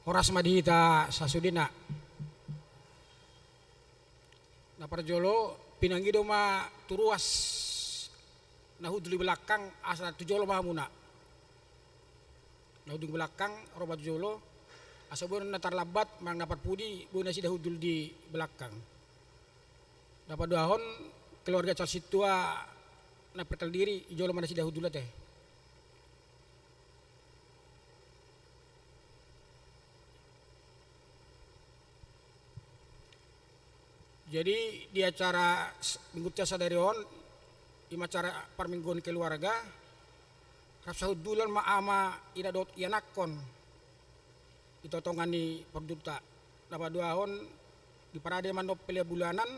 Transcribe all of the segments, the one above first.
Horas madihita sasudina. Na parjolo pinanggido ma turuas nahudli belakang asa tujolo mahamuna. Nahudli belakang roba tujolo asa bulan natar labat mang dapat pudi buna si dahudul di belakang. Dapat dahon keluarga calsit tua na perkel diri ijolo mana si dahudul teh. Jadi di acara minggu tiasa dari on, di acara permingguan keluarga, rapsahud dulan maama ida dot ianakon, itotongan ni perduta. Dapat dua on di parade mandop pilihan bulanan,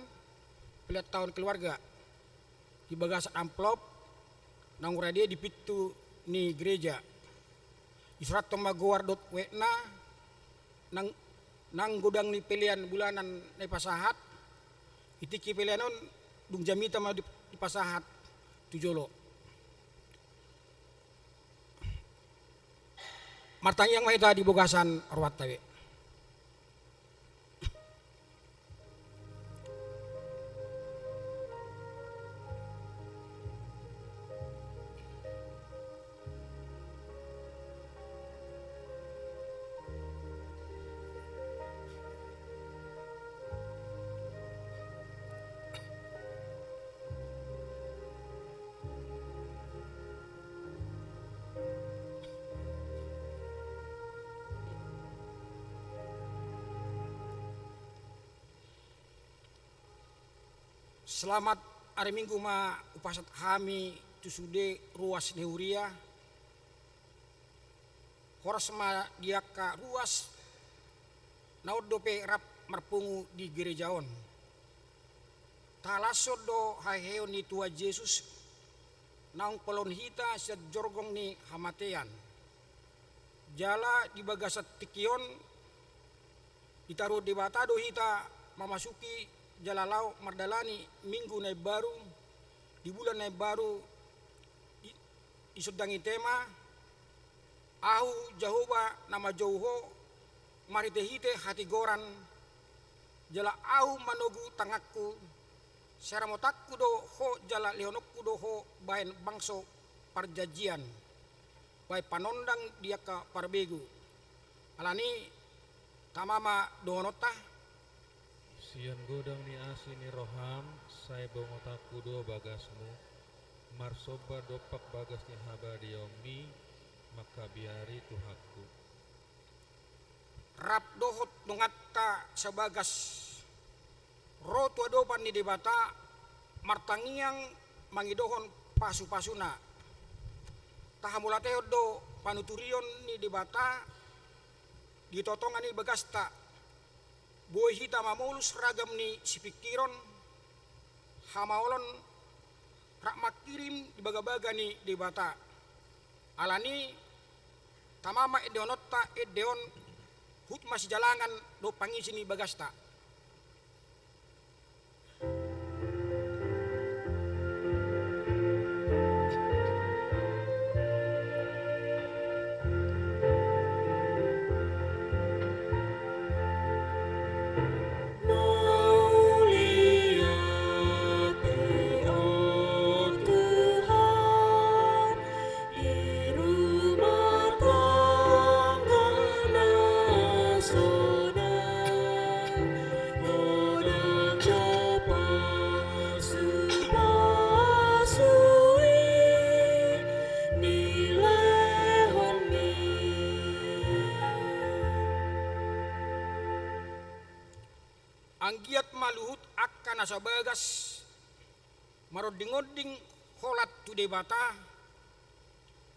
pilihan tahun keluarga, di bagas amplop, nang dia di pintu ni gereja, di surat tomagowar dot wekna, nang gudang ni pilihan bulanan ni pasahat. Itiki pilihanon dung jamita ma di pasahat tujolo. Martang yang mahita di bogasan arwat tawe. Selamat hari Minggu ma upasat hami tusude ruas neuria. Horas ma diaka ruas naud dope rap marpungu di gerejaon. Talasod do haheo ni tua Yesus naung pelon hita sa jorgong ni hamatean. Jala di bagasat tikion itaruh di batado hita mamasuki jalalau mardalani minggu na baru di bulan na baru isudangi tema ahu Jehovah nama Jauho maritehite hati goran jala ahu manogu tangakku seramotakku do ho jala leonokku do ho bahen bangso parjajian baik panondang dia ka parbegu alani tamama donotah Sian godang ni asi ni roham, saya bongotaku do bagasmu, marsoba dopak bagas ni haba diomi, maka biari tuhaku. Rap dohot nungatta sabagas, rotu adopan ni debata, martangiang mangidohon pasu-pasuna. Tahamulateo do panuturion ni debata, ditotongan ni bagasta. Boy hita mamulus ragam ni si pikiron hamaolon rak makirim di baga-baga ni debata alani tamama edeonotta edeon hut masih jalangan do pangisi ni bagasta. Anggiat maluhut akan asabagas maroding-oding holat tu debata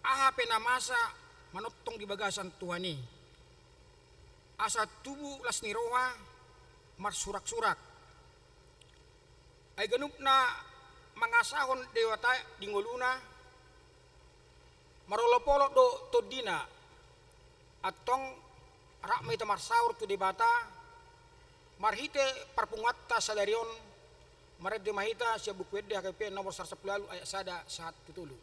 aha penamasa manotong di bagasan tuhani asa tubuh las niroha marsurak-surak ay ganup na mangasahon dewata dingoluna marolopolo do todina atong rak may tamarsaur tu debata marhite parpungatta sadarion maredde mahita siya bukwede HKP nomor 10 ayat sada saat tutulu.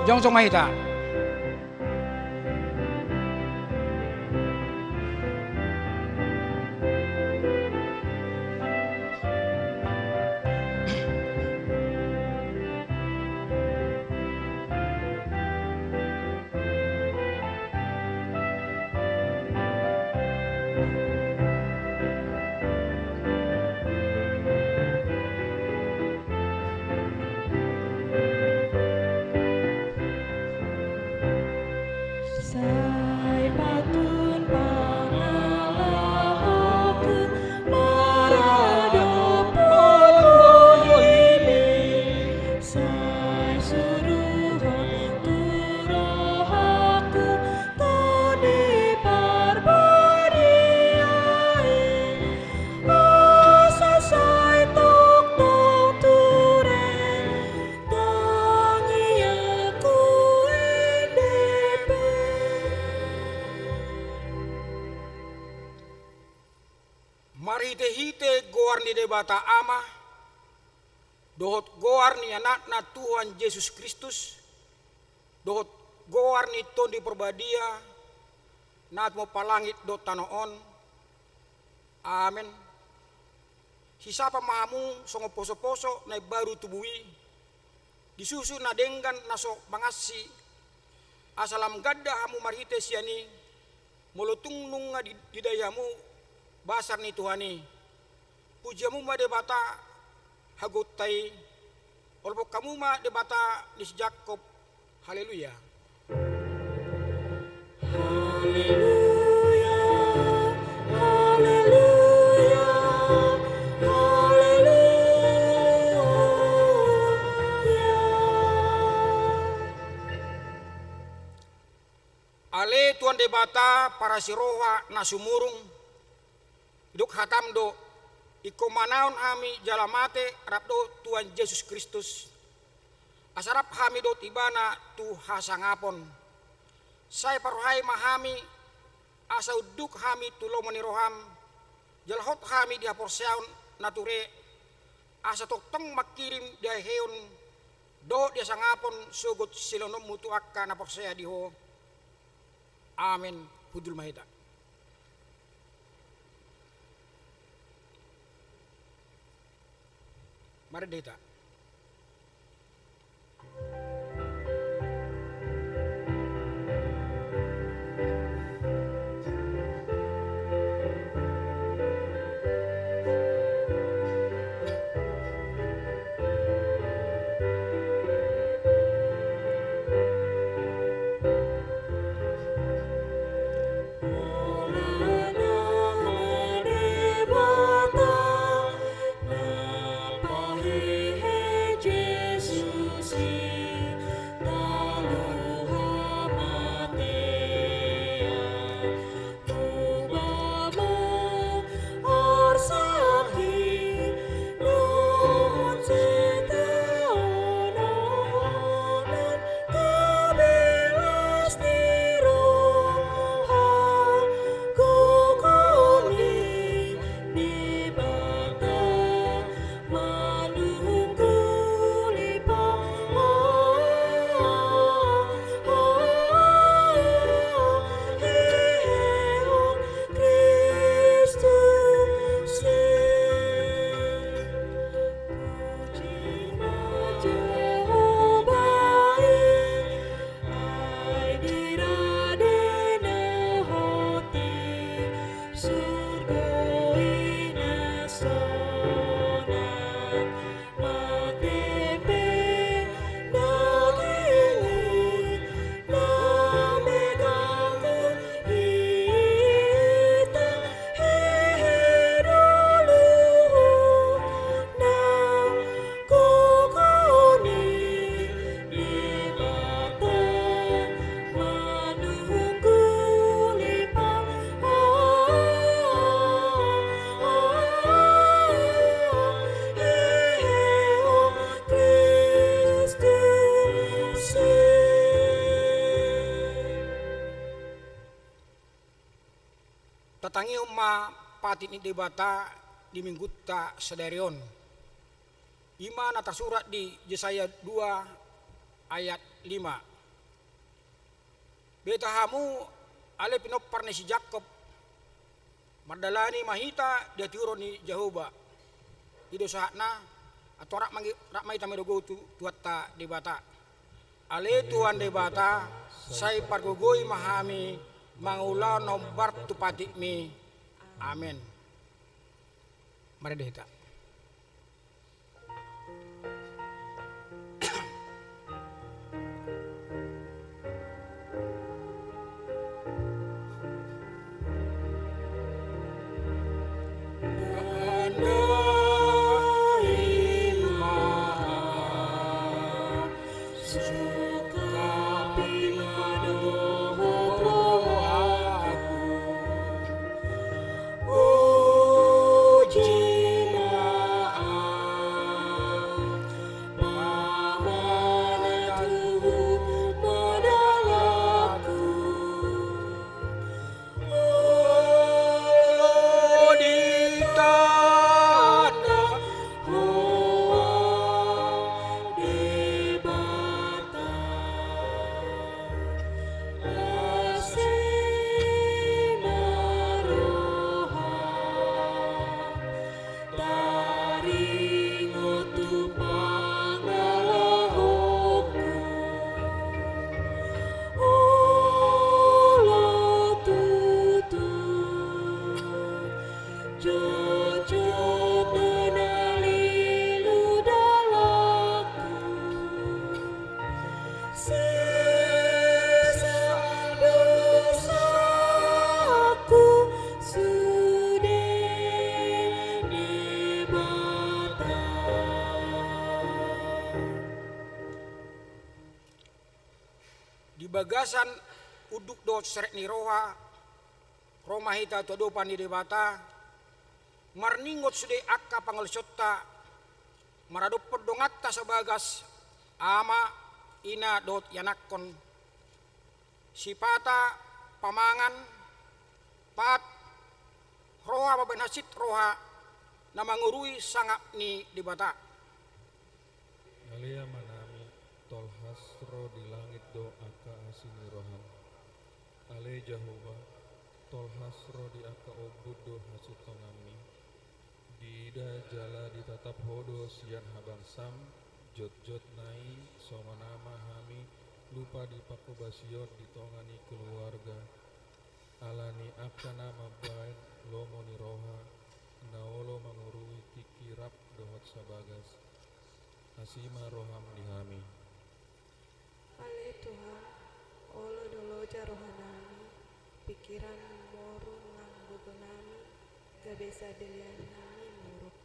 Jongsong mahita. Sai patun pangalaku maradopon ini, sai suruhan turohaku tadi parbadiai, asa sai tok tong turen tangi aku endepe. Mari hite goar ni debata ama, dohot goar ni anak na Tuhan Yesus Kristus, dohot goar ni ton di perbadia, naat mo palangit do tanoon. Amen. Sisapa mahamu songo poso-poso na baru tubui, disusu na denggan na sok mangasi, asalam gadda hamu marhite siani, mulutung nunga di dayamu, basar ni Tuhani, pujamu ma debata hagutai, olbok kamu ma debata nis Jakob, haleluya. Haleluya, haleluya, haleluya. Ale Tuhan debata para siroha na sumurung, duk hatam do iko manaon ami jalamate rapdo Tuhan Yesus Kristus. Asarap hami do tibana tu hasangapon. Sai paruhai mahami asa uduk hami tulo maniroham. Jalhot hami dia porseaun nature asa toktong makirim dia heun do dia sangapon sugut silonom mutu akka na porsea diho. Amin. Hudul mahita. Mari dita. Tatangi umma pati ni debata di minggutta sedarion. Ima nata surat di Yesaya 2 ayat 5. beta hamu ale pinopar ni si Jacob mardalani mahita dia tiuro ni Jehovah ido sahna atau rak mahita medogo tuatta debata ale tuan debata sai pargogoi mahami mangula nombar tupati mi amen. Mari dehita. Bagasan uduk do seret ni roha romahita to dopan di debata marningot sude akka pangalsotta maradopod dongatta sabagas ama ina dot yanakkon sipata pamangan pat roha babenhasit roha na mangurui sangap ni debata Alia manami tol hasro di langit do aka asini roham. Ale Jehovah tol hasro di aka obud do hasutongami. Dida jala ditatap hodo sian habang sam jot nai somanama hami lupa di pakobasiot ditongani keluarga. Alani aka nama bain lomo ni roha naolo mangurui tikirap dohot sabagas. Asima roham dihami. Ale Tuhan, olo doloja rohanami, pikiran morun nang gogonami, gabesa delianami muruk.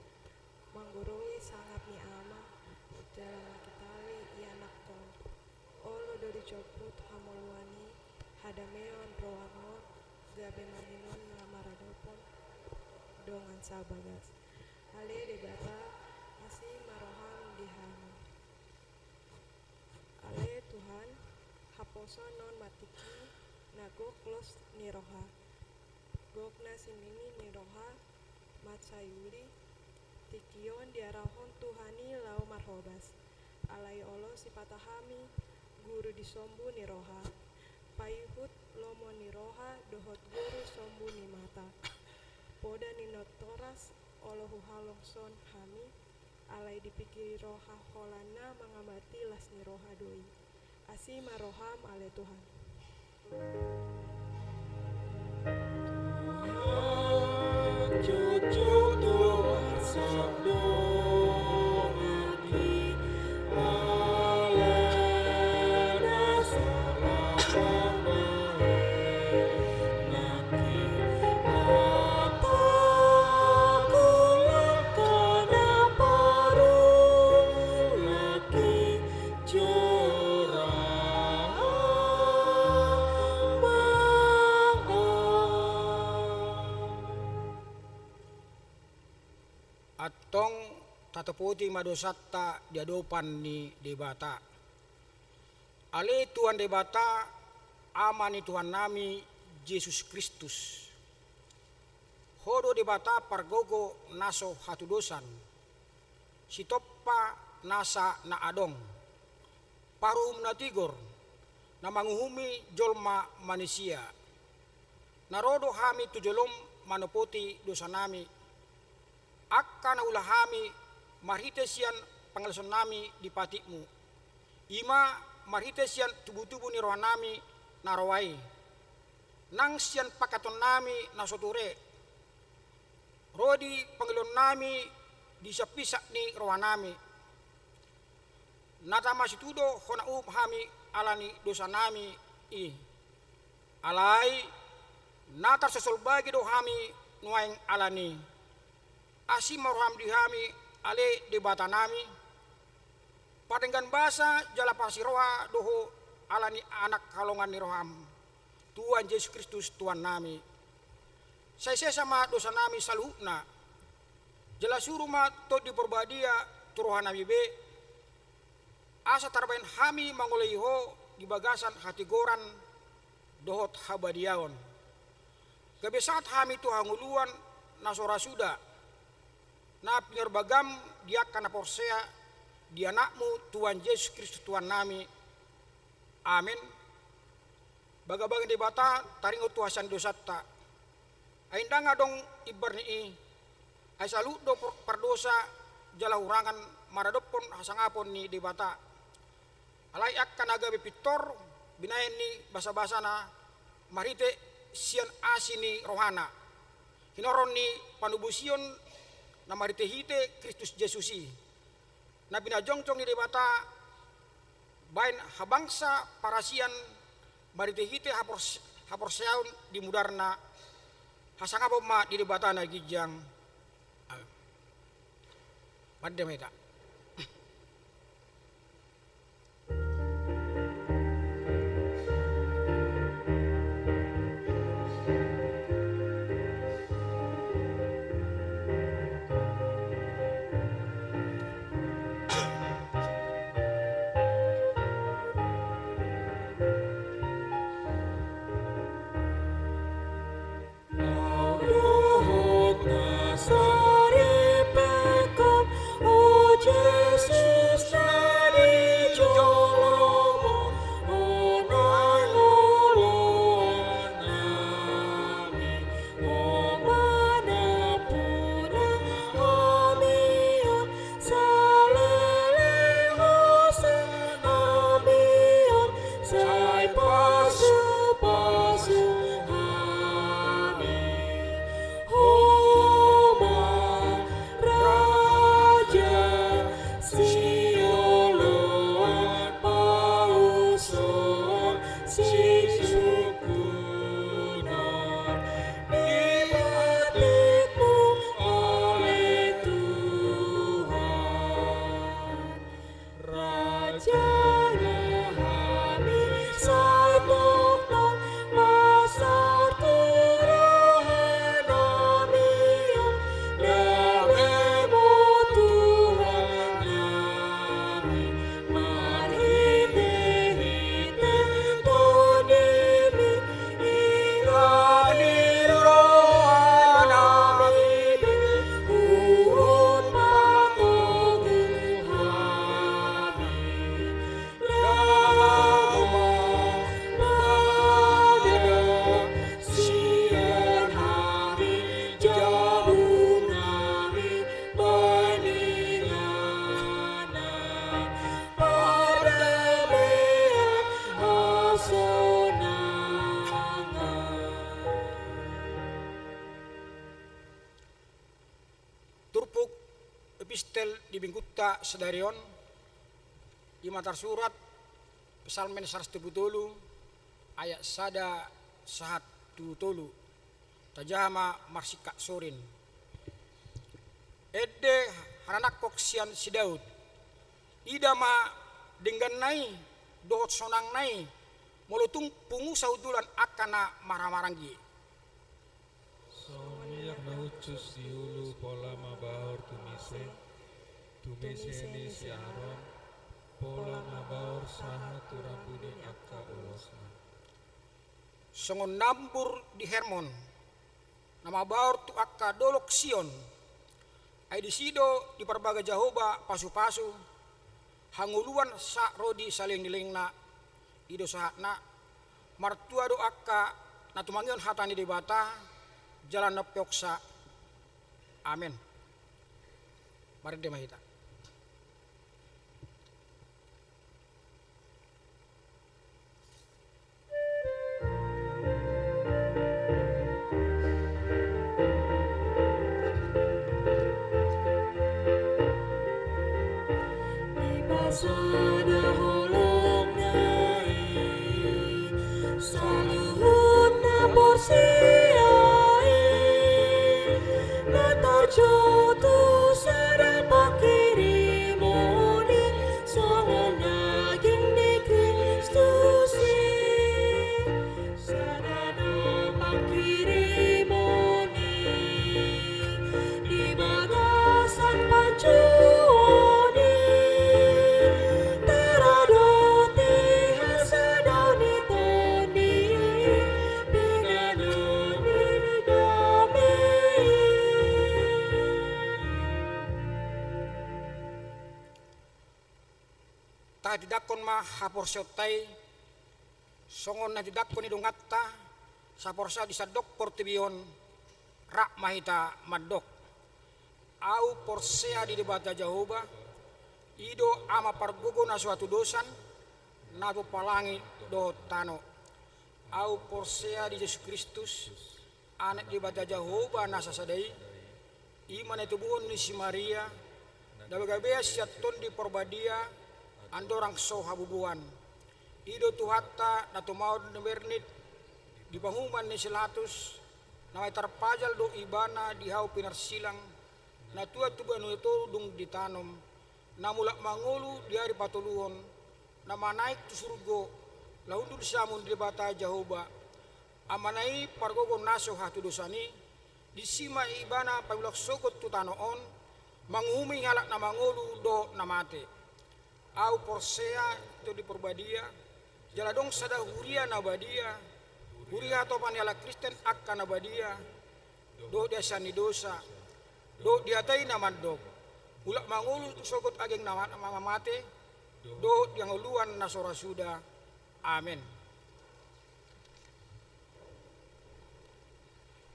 Manggurui sangap ni ama, jalan kitali ianak kon. Olo do dicoput hamolwani, hadameon rohanor, gabe maninon ngamaradopon, dongan sabagas. Ale debata, asih maroham dihami. Ale Tuhan, haposo non matiki nagok los niroha. Gokna sinini niroha matsayuli tikion diarahon Tuhani lau marhobas. Alai olo sipatahami guru disombu niroha. Payhut lomo niroha dohot guru sombu ni mata. Poda ninotoras olo huhalongson hami. Alai dipikiri roha holana mengamati las ni roha doi. Asih maroham ale Tuhan. Atong tataputi madosatta diadopan ni debata. Ale Tuhan debata ama ni Tuhan nami Yesus Kristus. Hodo debata pargogo naso hatudosan. Sitoppa nasa na adong. Parum na tigor. na manguhumi jolma manusia. Narodo hami tujolom manopoti dosa nami. Akka na ulahami marhitesian pangalason nami di patikmu. Ima marhitesian tubuh-tubuh ni rohan nami narawai. Nang sian pakaton nami nasoture. Rodi pangalon nami disapisak ni rohan nami. Nata masitudo hona hami alani dosa nami i. Alai natar sesol bagi do hami nuaing alani. Asim maroham di hami ale debata nami. Padenggan basa jala pasiroha doho alani anak kalongan ni roham. Tuhan Yesus Kristus Tuhan nami. Saya sama dosa nami saluhna. Jala suruh ma to di perbadia turohan nami be. Asa tarbain hami manguleiho di bagasan hati goran dohot habadiaon. Kebiasaan hami tu hanguluan nasora suda. Na pinerbagam dia kana porsea di anakmu Tuhan Yesus Kristus Tuhan nami. Amin. Bagabagan di bata taringo tuhasan dosata. Aindanga dong ibarni i. Ay salut do pardosa jala urangan maradopon hasangapon ni di bata. Alay akan aga bepitor binayan ni basa-basa na marite sian asini rohana. Hinoron ni panubusion na marite hite Kristus Yesusi. Na binajongcong ni debata bain habangsa parasian marite hite haporseaun di mudarna hasangapon ma di debata na gijang. Pademeta. epistel di Bingkutta sedarion di matar surat Psalmen 170 ayat sada sahat tutulu tajama marsika sorin edde haranak koksian si Daud idama dengan nai dohot sonang nai molutung pungu saudulan akana marah-maranggi Somiak na ucus di hulu pola mabaur tumise ni si Aaron pola mabaur saha turambuni akka ulosna songon nambur di Hermon nama baur tu akka dolok Sion ay disido di parbaga Jahoba pasu-pasu hanguluan sa rodi saling nilingna ido sahatna martua do akka na tumangion hatani di bata jalan na pyoksa. Amin. Mari dia mahita. Sana holong nai saluhun na porsiai na tarjotu sadang pakirimoni sama naging ni Kristusi sadana pakirimoni di bagasan pacuoni teradoti hasadani toni pinganami damai. Ta didakon ma haporsiotai songon na didakon idong atta sa porsa disadok portibion rak mahita madok au porsea di debata Jehovah ido ama pargugo na suatu dosan na palangi do tano au porsea di Yesus Kristus anak di bata Jehovah na sasadai iman itu buon ni si Maria dabagabea siaton di porbadia andorang so habubuan ido tuhatta na tumaud na bernit di panguman ni silatus na may tarpajal do ibana di hau pinarsilang na tua tuban itu dung ditanom na mulak mangulu di hari patuluhon na manaik tu surgo laundul samun di bata Jehovah amanai pargogon naso hatu dosani di sima ibana pagulak sogot tu tanoon mangumi halak na mangulu do na mate au porsea itu di perbadia jaladong sada huria na badia huria atau paniala Kristen akan na badia do dia sani dosa do diatai na mandok ulak mangulu tu sogot ageng na mamate do yang uluan na sora suda. Amin.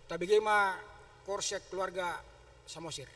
Tabigay ma korsek keluarga Samosir.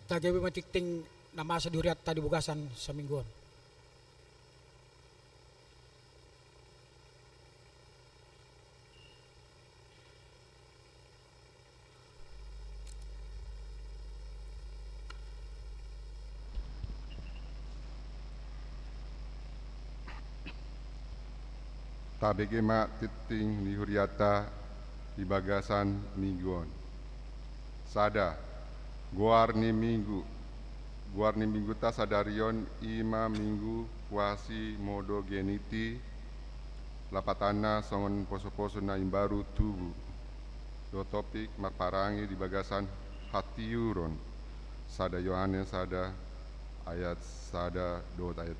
tagewe matikting nama sa duriat tadi bugasan sa mingguan. Tabege ma titing ni huriata di bagasan mingguan. Sada guar ni minggu ta sadarion ima minggu kuasi modo geniti lapatana songon poso-poso na imbaru tubu. Do topik maparangi di bagasan hatiuron. Sada Yohanes sada ayat sada dot ayat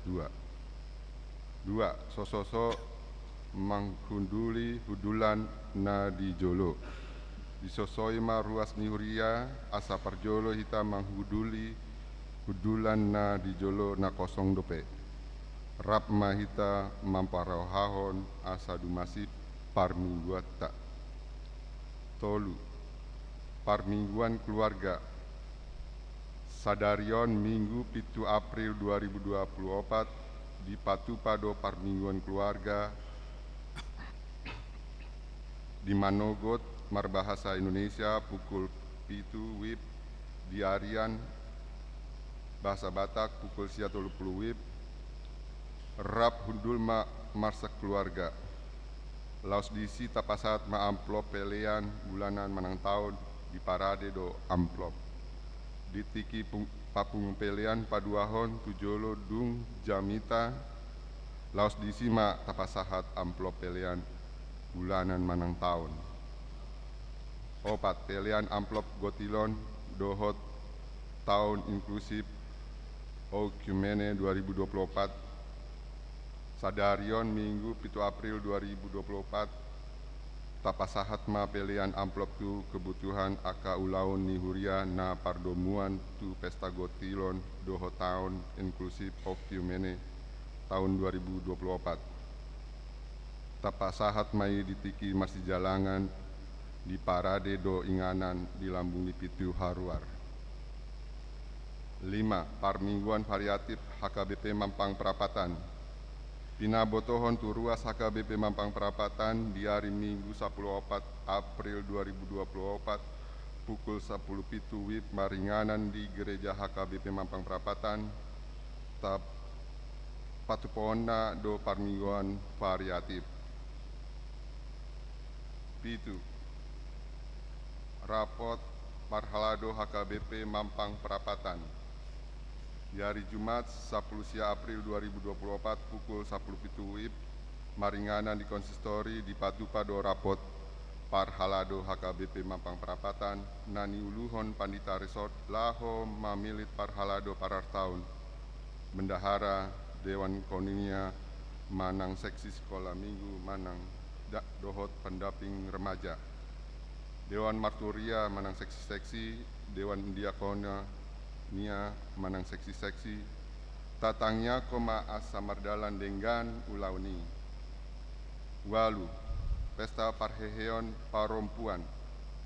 2. Sososo menghunduli hudulan na di jolo. Disosoi ma ruas ni huria asa parjolo hita menghuduli hudulan na di jolo na kosong dope. Rap ma hita mamparauhahon asa dumasi parmingguan tak. Tolu parmingguan keluarga. Sadarion Minggu 7 April 2024 di Patupa do parmingguan keluarga di Manogot Marbahasa Indonesia pukul 7 WIB di Arian Bahasa Batak pukul 30 WIB rap hundul ma marsak keluarga laos disi tapasat ma amplop pelean bulanan manang tahun di parade do amplop di tiki papung pelean paduahon tujolo dung jamita laos disi ma tapasahat amplop pelean bulanan manang tahun. Opat pelian amplop gotilon dohot tahun inklusif Okumene 2024 sadarion Minggu 7 April 2024 tapasahat ma pelian amplop tu kebutuhan aka ulaun ni huria na pardomuan tu pesta gotilon dohot tahun inklusif Okumene tahun 2024 tapasahat mai ditiki masih jalangan di parade do inganan di lambung pitu haruar. 5. Parmingguan variatif HKBP Mampang Perapatan. Pina botohon tu ruas HKBP Mampang Perapatan di hari Minggu 14 April 2024 pukul 10 pitu WIB maringanan di gereja HKBP Mampang Perapatan tap patupona do parmingguan variatif. Pitu rapot Parhalado HKBP Mampang Perapatan di hari Jumat 10 April 2024 pukul 10 WIB maringanan di konsistori di Patupa do rapot Parhalado HKBP Mampang Perapatan nani uluhon pandita resort laho mamilit Parhalado parartaun bendahara Dewan Koninia manang seksi sekolah minggu manang dohot pendamping remaja Dewan Marturia manang seksi-seksi Dewan Diakona Nia manang seksi-seksi tatangnya koma asa mardalan dengan ulauni walu pesta parheheon parompuan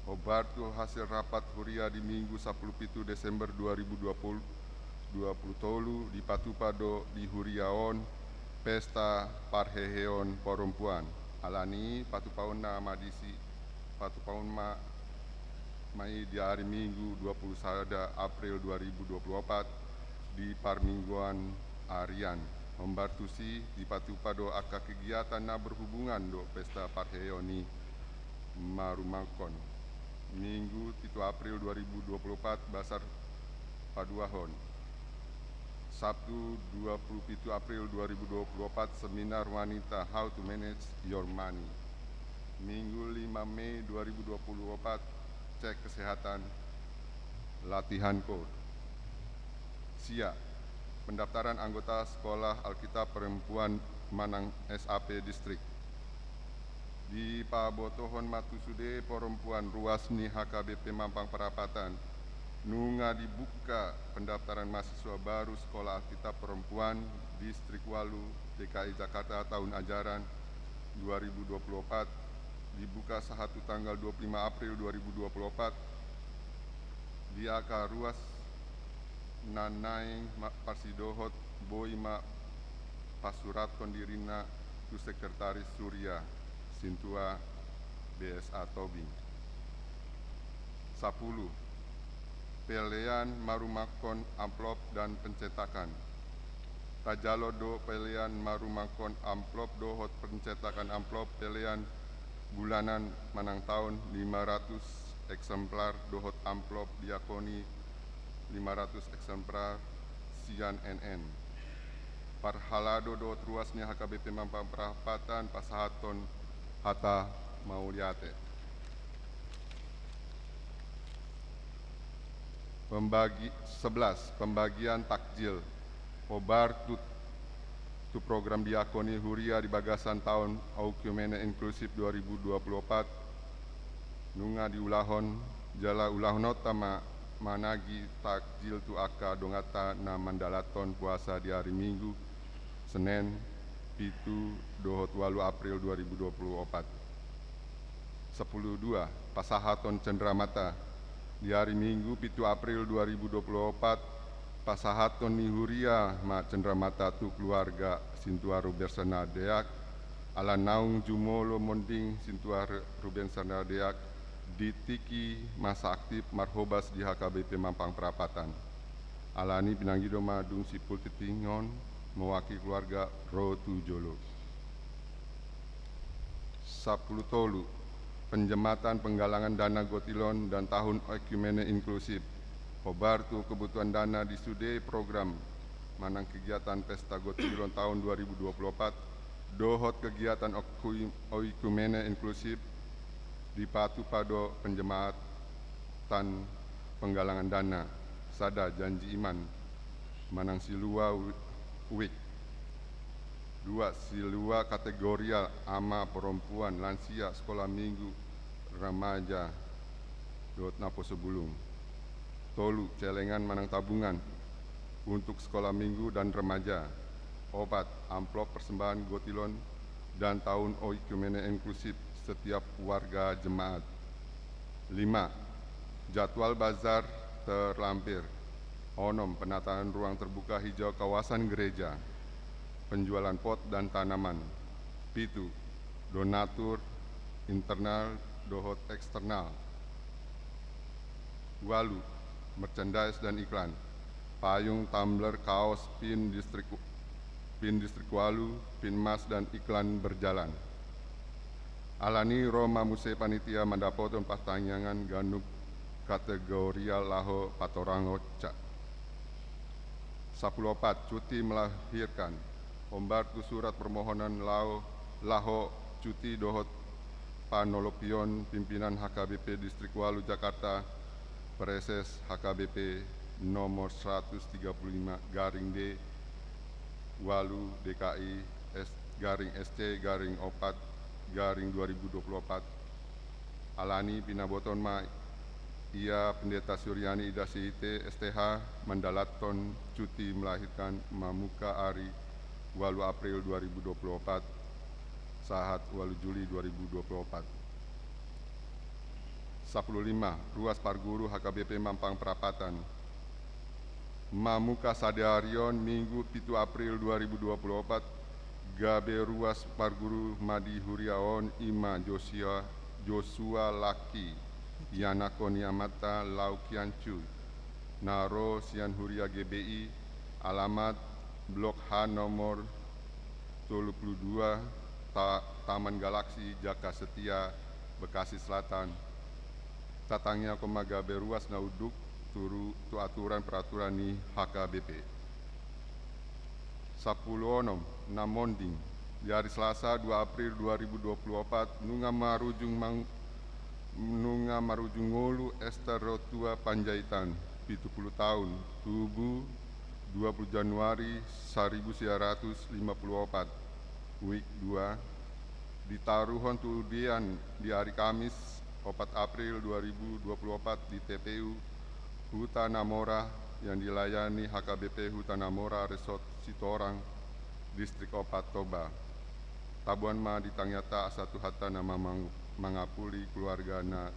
obartu hasil rapat huria di Minggu 17 Desember 2020 tolu di Patupa do di huriaon pesta parheheon parompuan alani patupaun na madisi patupaun mai di hari Minggu 21 April 2024 di Parmingguan Arian membartusi di Patupa do aka kegiatan na berhubungan do pesta parheoni marumangkon Minggu 7 April 2024 basar paduahon Sabtu 27 April 2024 seminar wanita How to Manage Your Money. Minggu 5 Mei 2024 cek kesehatan latihan code. Sia pendaftaran anggota Sekolah Alkitab Perempuan Manang SAP Distrik. Di Pabotohon Matusude Perempuan Ruasni HKBP Mampang Perapatan nunga dibuka pendaftaran mahasiswa baru Sekolah Alkitab Perempuan Distrik Walu DKI Jakarta tahun ajaran 2024 dibuka sahatu tanggal 25 April 2024 di AK Ruas nanai parsidohot boi pasurat kondirina tu sekretaris Surya Sintua BSA Tobing. 10. Pelean marumakon amplop dan pencetakan. Tajalo do pelean marumakon amplop dohot pencetakan amplop pelean bulanan manang tahun 500 eksemplar dohot amplop diakoni 500 eksemplar sian NN. Parhalado do ruasnya HKBP Mampang Perapatan pasahaton hata mauliate. Pembagian takjil. Obar tu program diakoni Huria di bagasan tahun Aukumene Inklusif 2024 nunga di ulahon jala ulahonota managi takjil tu aka dongata na mandalaton puasa di hari Minggu Senin pitu 28 April 2024. 10.2 Pasahaton Cendramata di hari Minggu pitu April 2024 pasahaton ni Huria ma Cendramata tu keluarga Sintua Ruben Sanadeak ala naung jumolo monding Sintua Ruben Sanadeak ditiki masa aktif marhobas di HKBP Mampang Perapatan. Alani pinanggido madung sipul titingon mewakili keluarga Rotu Jolo. 10 tolu penjematan penggalangan dana Gotilon dan tahun Ekumene Inklusif. Obar tu kebutuhan dana di Sude program manang kegiatan Pesta Gotilon tahun 2024 dohot kegiatan Oikumene Inklusif dipatu pado penjematan penggalangan dana sada janji iman manang silua wik. 2. Silua kategorial ama perempuan lansia sekolah minggu remaja dot napo sebulung. Tolu celengan manang tabungan untuk sekolah minggu dan remaja. Obat amplop persembahan Gotilon dan tahun Oikumene Inklusif setiap warga jemaat. 5. Jadwal bazar terlampir. Onom penataan ruang terbuka hijau kawasan gereja. Penjualan pot dan tanaman. 7. Donatur internal dohot eksternal. 8. Merchandise dan iklan. Payung, tumbler, kaos, pin distrik Walu, pin mas dan iklan berjalan. Alani Roma Muse Panitia mandapoton pastanyangan ganuk kategorial laho patorango cak. 14. Cuti melahirkan. Ombar tu surat permohonan laho cuti dohot panolopion pimpinan HKBP Distrik Walu Jakarta Preses HKBP nomor 135 garing D Walu DKI garing SC garing 4 garing 2024 alani pinaboton ma ia Pendeta Suryani Ida CIT STH mandalaton cuti melahirkan mamuka hari Walu April 2024 sahat Walu Juli 2024. 15. Ruas Parguru HKBP Mampang Perapatan. Mamuka Sadarion Minggu 7 April 2024 Gabe Ruas Parguru Madi Huriaon Ima Joshua Laki Yanakon Yamata Laukiancu Naro Sian Huria GBI alamat Blok H nomor 32 Taman Galaksi Jaka Setia Bekasi Selatan tatangnya Magabe Ruas nauduk turu tu aturan peraturan ni HKBP. 10 Namonding di hari Selasa 2 April 2024 nunga marujung ngolu Esther Rotua Panjaitan 70 tahun tubuh 20 Januari 1954 week 2 ditaruhon tudian di hari Kamis 4 April 2024 di TPU Hutanamora yang dilayani HKBP Hutanamora Resort Sitorang Distrik Opat Toba. Tabuan ma ditangyata satu hata nama mangapuli keluarga na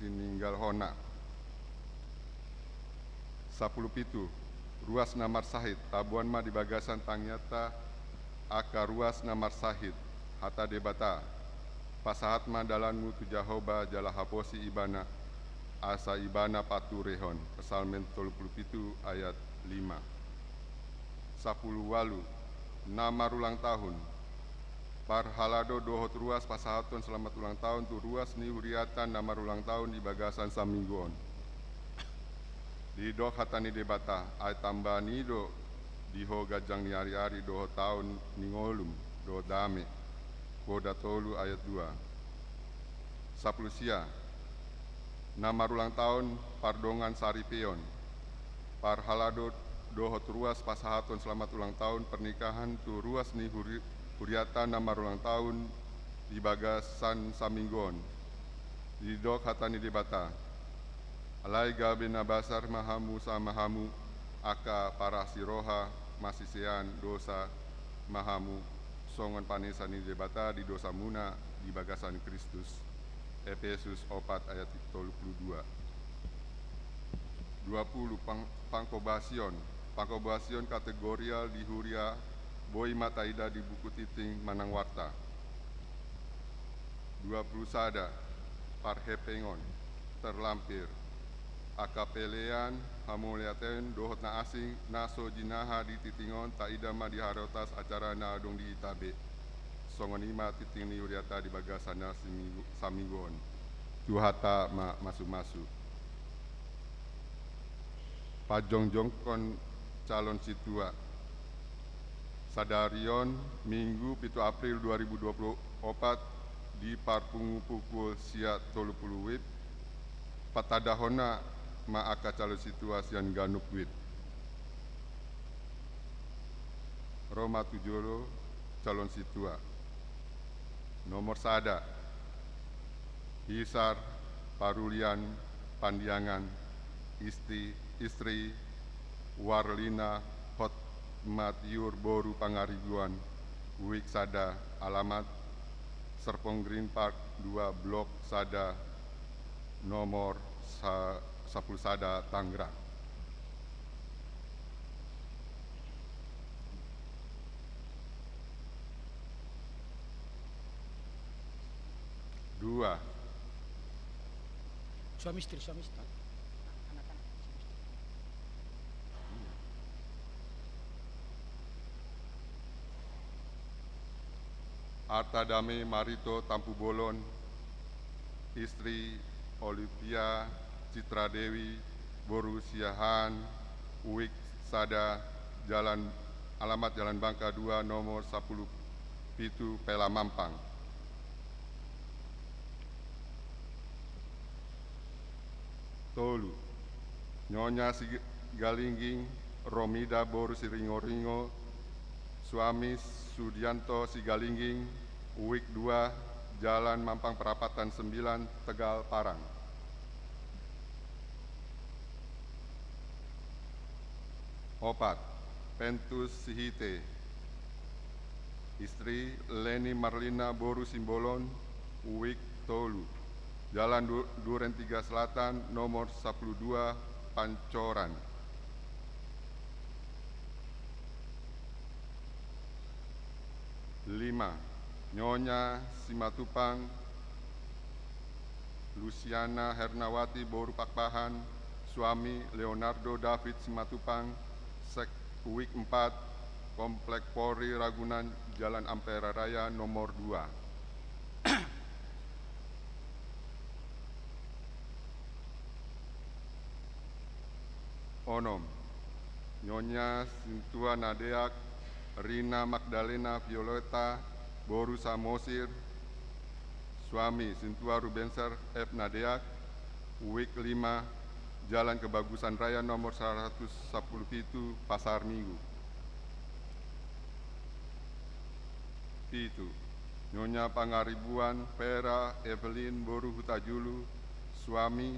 tininggal hona. 10 ruas namar sahid tabuan ma di bagasan tangyata aka ruas namar sahid hata debata pasahat ma dalanmu tu Jahoba jala haposi ibana asa ibana paturehon. Kesalmen 37 ayat 5. 10 walu namar ulang tahun par halado dohot ruas pasahaton selamat ulang tahun tu ruas ni huriatan namar ulang tahun di bagasan samingguon. Di dok hatani debata ay tambani do diho gajang ni hari-hari doho tahun ningolum do dame koda tolu ayat 2. 10 sia namar ulang tahun pardongan saripeon par halado dohot ruas pasahaton selamat ulang tahun pernikahan tu ruas ni huriatan namar ulang tahun di bagasan saminggon. Di dok hatani debata alai gabe nabasar mahamu samahamu aka para siroha masisean dosa mahamu songon panesan ni debata di dosa muna di bagasan Kristus. Efesus 4 ayat 32. 20 pangkobasion kategorial di huria boi mataida di buku titing manang warta. 20 sada parhepengon terlampir akapelean hamuliaten dohot na asing naso jinaha di titingon taida ma di harotas acara na adong di itabe songonima titing ni uriata di bagasana saminggon tuhata masu-masu pajongjongkon calon situa sadarion Minggu 7 April 2024 di parpungu pukul sia 30 wib patadahona aka calon situasian ganuk wit. Roma 7 calon situa nomor sada Hisar Parulian Pandiangan istri Warlina Hotmatiur Boru Pangariguan Wik Sada alamat Serpong Green Park 2 Blok Sada nomor 10 Sada Tangerang. Dua, Suami istri. Anak-anak. Artadame Marito Tampu Bolon, istri Olivia Citra Dewi Boru Siahan Uik Sada alamat Jalan Bangka 2 nomor 10 Pitu Pela Mampang. Tolu Nyonya Sigalingging Romida Boru Siringo-ringo suami Sudianto Sigalingging Uik 2 Jalan Mampang Perapatan 9 Tegal Parang. Opat Pentus Sihite istri Leni Marlina Boru Simbolon Uik Tolu Jalan Duren 3 Selatan nomor 12 Pancoran. Lima Nyonya Simatupang Luciana Hernawati Boru Pakpahan suami Leonardo David Simatupang Sek Uik 4 Komplek Polri Ragunan Jalan Ampera Raya nomor 2. Onom Nyonya Sintua Nadeak Rina Magdalena Violeta Boru Samosir suami Sintua Rubenser F. Nadeak Uik 5 Jalan Kebagusan Raya nomor 110 Pasar Minggu. Pitu Nyonya Pangaribuan Pera Evelyn Boru Hutajulu suami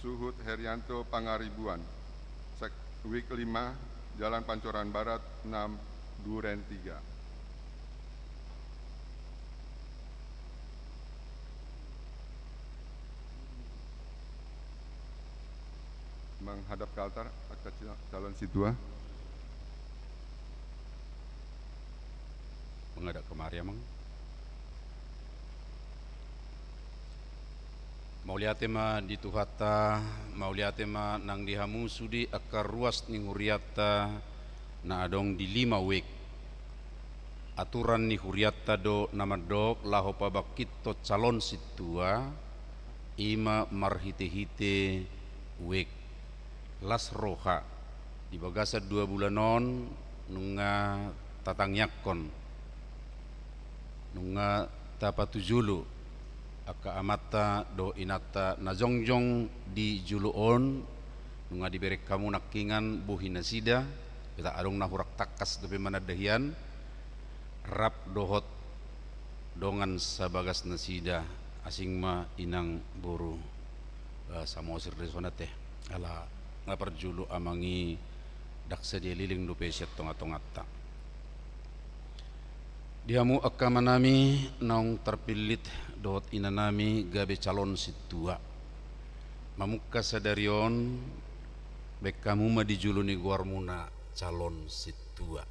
Suhut Herianto Pangaribuan Sek Uik 5 Jalan Pancoran Barat 6 Duren 3. menghadap ke altar akta calon situa. Menghadap kemari emang. Mauliatema di tuhata, mauliatema nang dihamu sudi akar ruas ni huriata na adong di 5 wek. Aturan ni huriata do nama dok laho pabakito calon situa ima marhite-hite wek las roha di bagasa 2 bulanon nunga tatangyakon nunga tapatujulu aka amata do inata na jongjong di juluon nunga diberi kamu nakingan buhi nasida kita adong nahurak takas dope manadahian rap dohot dongan sabagas nasida asing ma inang buru samosir resona teh ala ngaparjulu amangi daksa dia liling dope siat tonga-tongata diamu akka manami naung terpilit dot inanami gabe calon situa mamukka sadarion bek kamu ma dijuluni guarmuna calon situa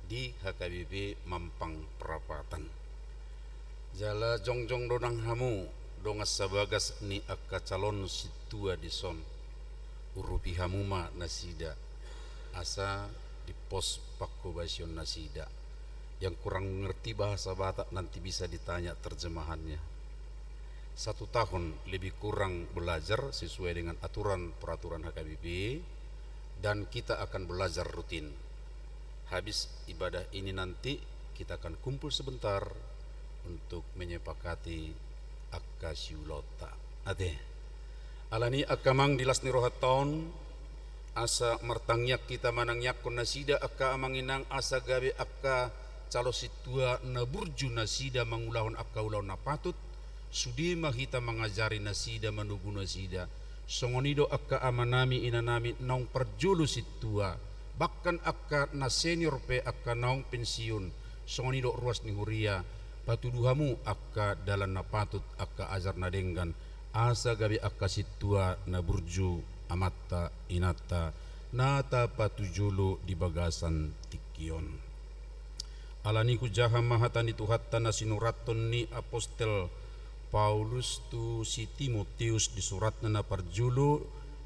di HKBP Mampang Perapatan jala jongjong donang hamu dongas sabagas ni akka calon situa di son urupi hamu ma nasida asa di pos pakobasion nasida. Yang kurang mengerti bahasa Batak nanti bisa ditanya terjemahannya. 1 tahun lebih kurang belajar sesuai dengan aturan peraturan HKBP dan kita akan belajar rutin. Habis ibadah ini nanti kita akan kumpul sebentar untuk menyepakati akka siulota. Ate. Alani akka mang dilas ni rohat taon asa martangyak kita manangyak kon nasida akka amanginang asa gabe akka calo situa na burju nasida mangulahon akka ulahon na patut sudi mahita mengajari nasida menugu nasida songonido akka amanami inanami naung perjulu situa bahkan akka na senior pe akka naung pensiun songonido ruas ni huria patuduhamu akka dalan na patut akka ajar na denggan asa gabi akka situa na burju amata inata nata patujulu di bagasan tikion. Alaniku jaha mahatan dituhatta na sinuraton ni apostel Paulus tu si Timotius di suratna na parjulu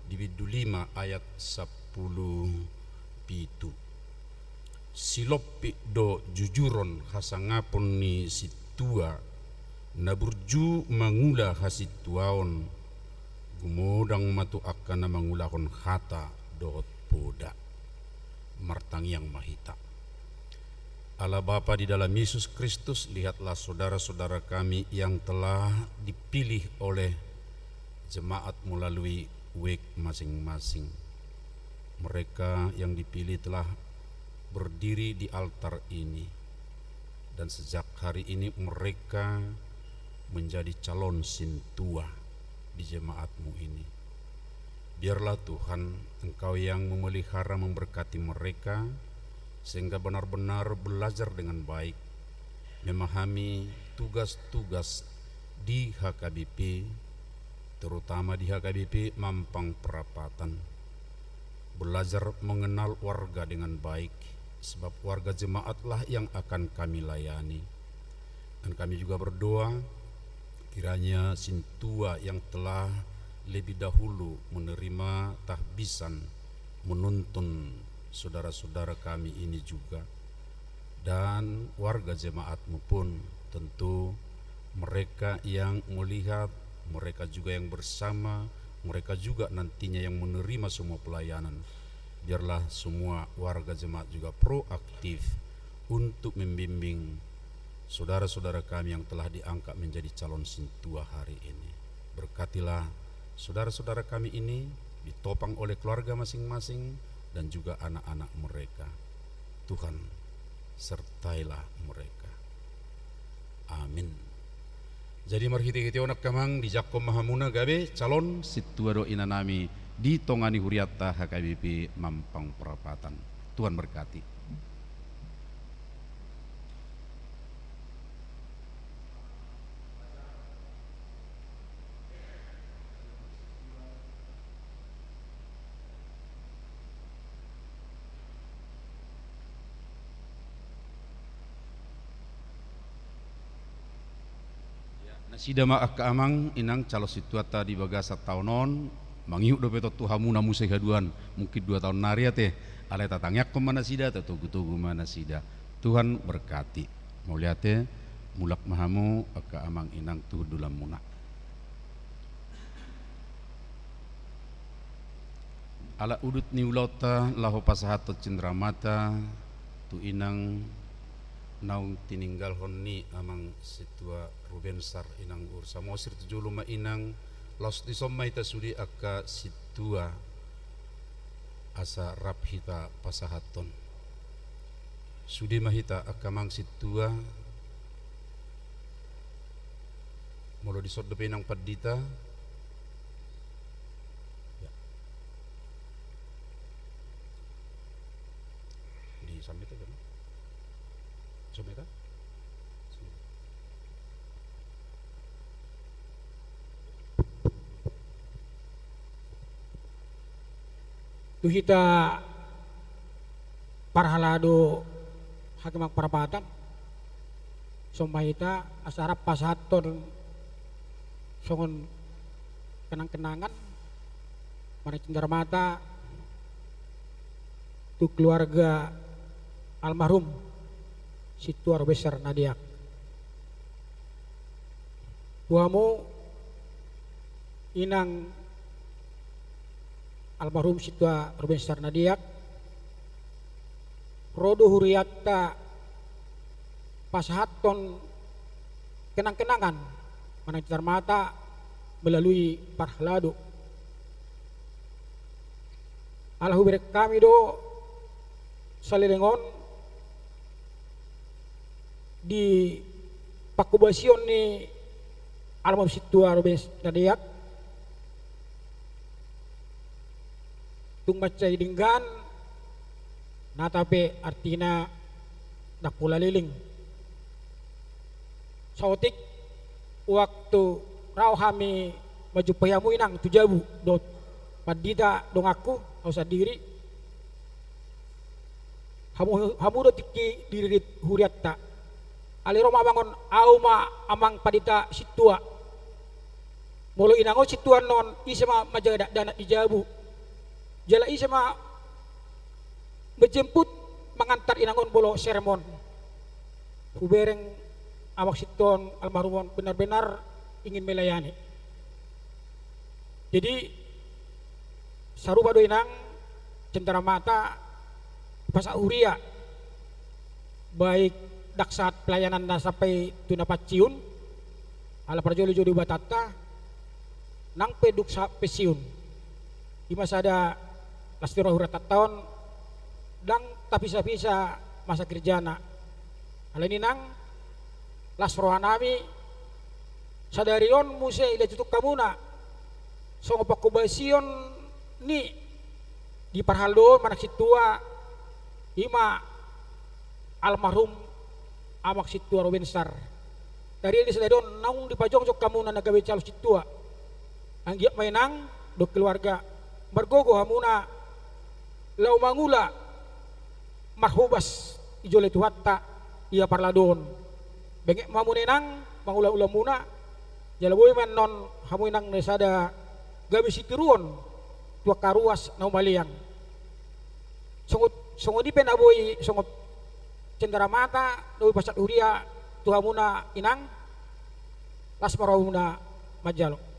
di bidu 5 ayat 10 pitu. Silopi do jujuron hasangapon ni situa na burju mangula hasituaon gumodang matu akan na mangulakon hata doot poda martangiang mahita. Allah Bapa di dalam Yesus Kristus, lihatlah saudara-saudara kami yang telah dipilih oleh jemaat melalui wek masing-masing. Mereka yang dipilih telah berdiri di altar ini dan sejak hari ini mereka menjadi calon sintua di jemaatmu ini. Biarlah Tuhan Engkau yang memelihara memberkati mereka sehingga benar-benar belajar dengan baik, memahami tugas-tugas di HKBP, terutama di HKBP Mampang Perapatan, belajar mengenal warga dengan baik, sebab warga jemaatlah yang akan kami layani. Dan kami juga berdoa kiranya sintua yang telah lebih dahulu menerima tahbisan menuntun saudara-saudara kami ini juga dan warga jemaatmu pun tentu mereka yang melihat, mereka juga yang bersama, mereka juga nantinya yang menerima semua pelayanan. Biarlah semua warga jemaat juga proaktif untuk membimbing saudara-saudara kami yang telah diangkat menjadi calon sintua hari ini. Berkatilah saudara-saudara kami ini ditopang oleh keluarga masing-masing dan juga anak-anak mereka. Tuhan, sertailah mereka. Amin. Jadi marhiti-hiti onak kamang di Jakom Mahamuna gabe calon situa do inanami di tongani huriata HKBP Mampang Perapatan. Tuhan berkati. Nasida ma akka amang inang calo situata di bagasa taunon mangiuk do beto tuhamu namu sehaduan mungkin 2 tahun naria teh ale tatangyak ko mana sida atau tugu mana sida. Tuhan berkati. Mau lihat teh mulak mahamu akka amang inang tuh dulam muna. Ala udut ni ulauta laho pasahato cendramata tu inang naung tininggal honni amang situa Rubensar inang ursa mosir tujuh luma inang los di somma ita sudi akka situa asa rabhita pasahaton sudi mahita akka mang situa molo disod inang padita ya. Di sampai kan Sumeta? Tuhita parhalado hakimang parapatan somahita asarap pasaton songon kenang-kenangan mana cenderamata tu keluarga almarhum Situar besar Nadiak. Tuamu inang almarhum Situar besar Nadiak. Rodo huriatta pasahaton kenang-kenangan manancar mata melalui parhalado. Alahu berek kami do salilengon di pakubasion ni almarhum Situar besar Nadiak tung macai dinggan natape artina dakpula liling sautik waktu rau kami maju payamu inang tujabu dot padita dong aku usah diri hamu do tiki diri huriatta aliro mabangon auma amang padita situa molo inango situan non isema majaga dana ijabu jala isema menjemput mengantar inangon bolo seremon hubereng awak siton almarhum benar-benar ingin melayani. Jadi saruba do inang cenderamata pasa uria baik daksat pelayanan na sampai tuna paciun ala parjolo jodi batata nang peduk sa pesiun di masa ada lastiro hurat tahun dang tapi bisa masa kerjana ala ini nang lasrohanami sadarion muse ila tutuk kamuna songo pakubasion ni di parhaldo manak situa ima almarhum amak situa Robensar dari ini sadarion naung di pajongjok kamuna nagawe calo situa anggiak mainang do keluarga margogo hamuna lau mangula marhubas ijole tuhatta ia parladon bengek mamunenang mangula-ula muna jalaboy man non hamuinang nesada gabi situruon tua karuas na umaliang songot dipen aboy songot cenderamata doy pasat uria tuhamuna inang las marawuna majalo.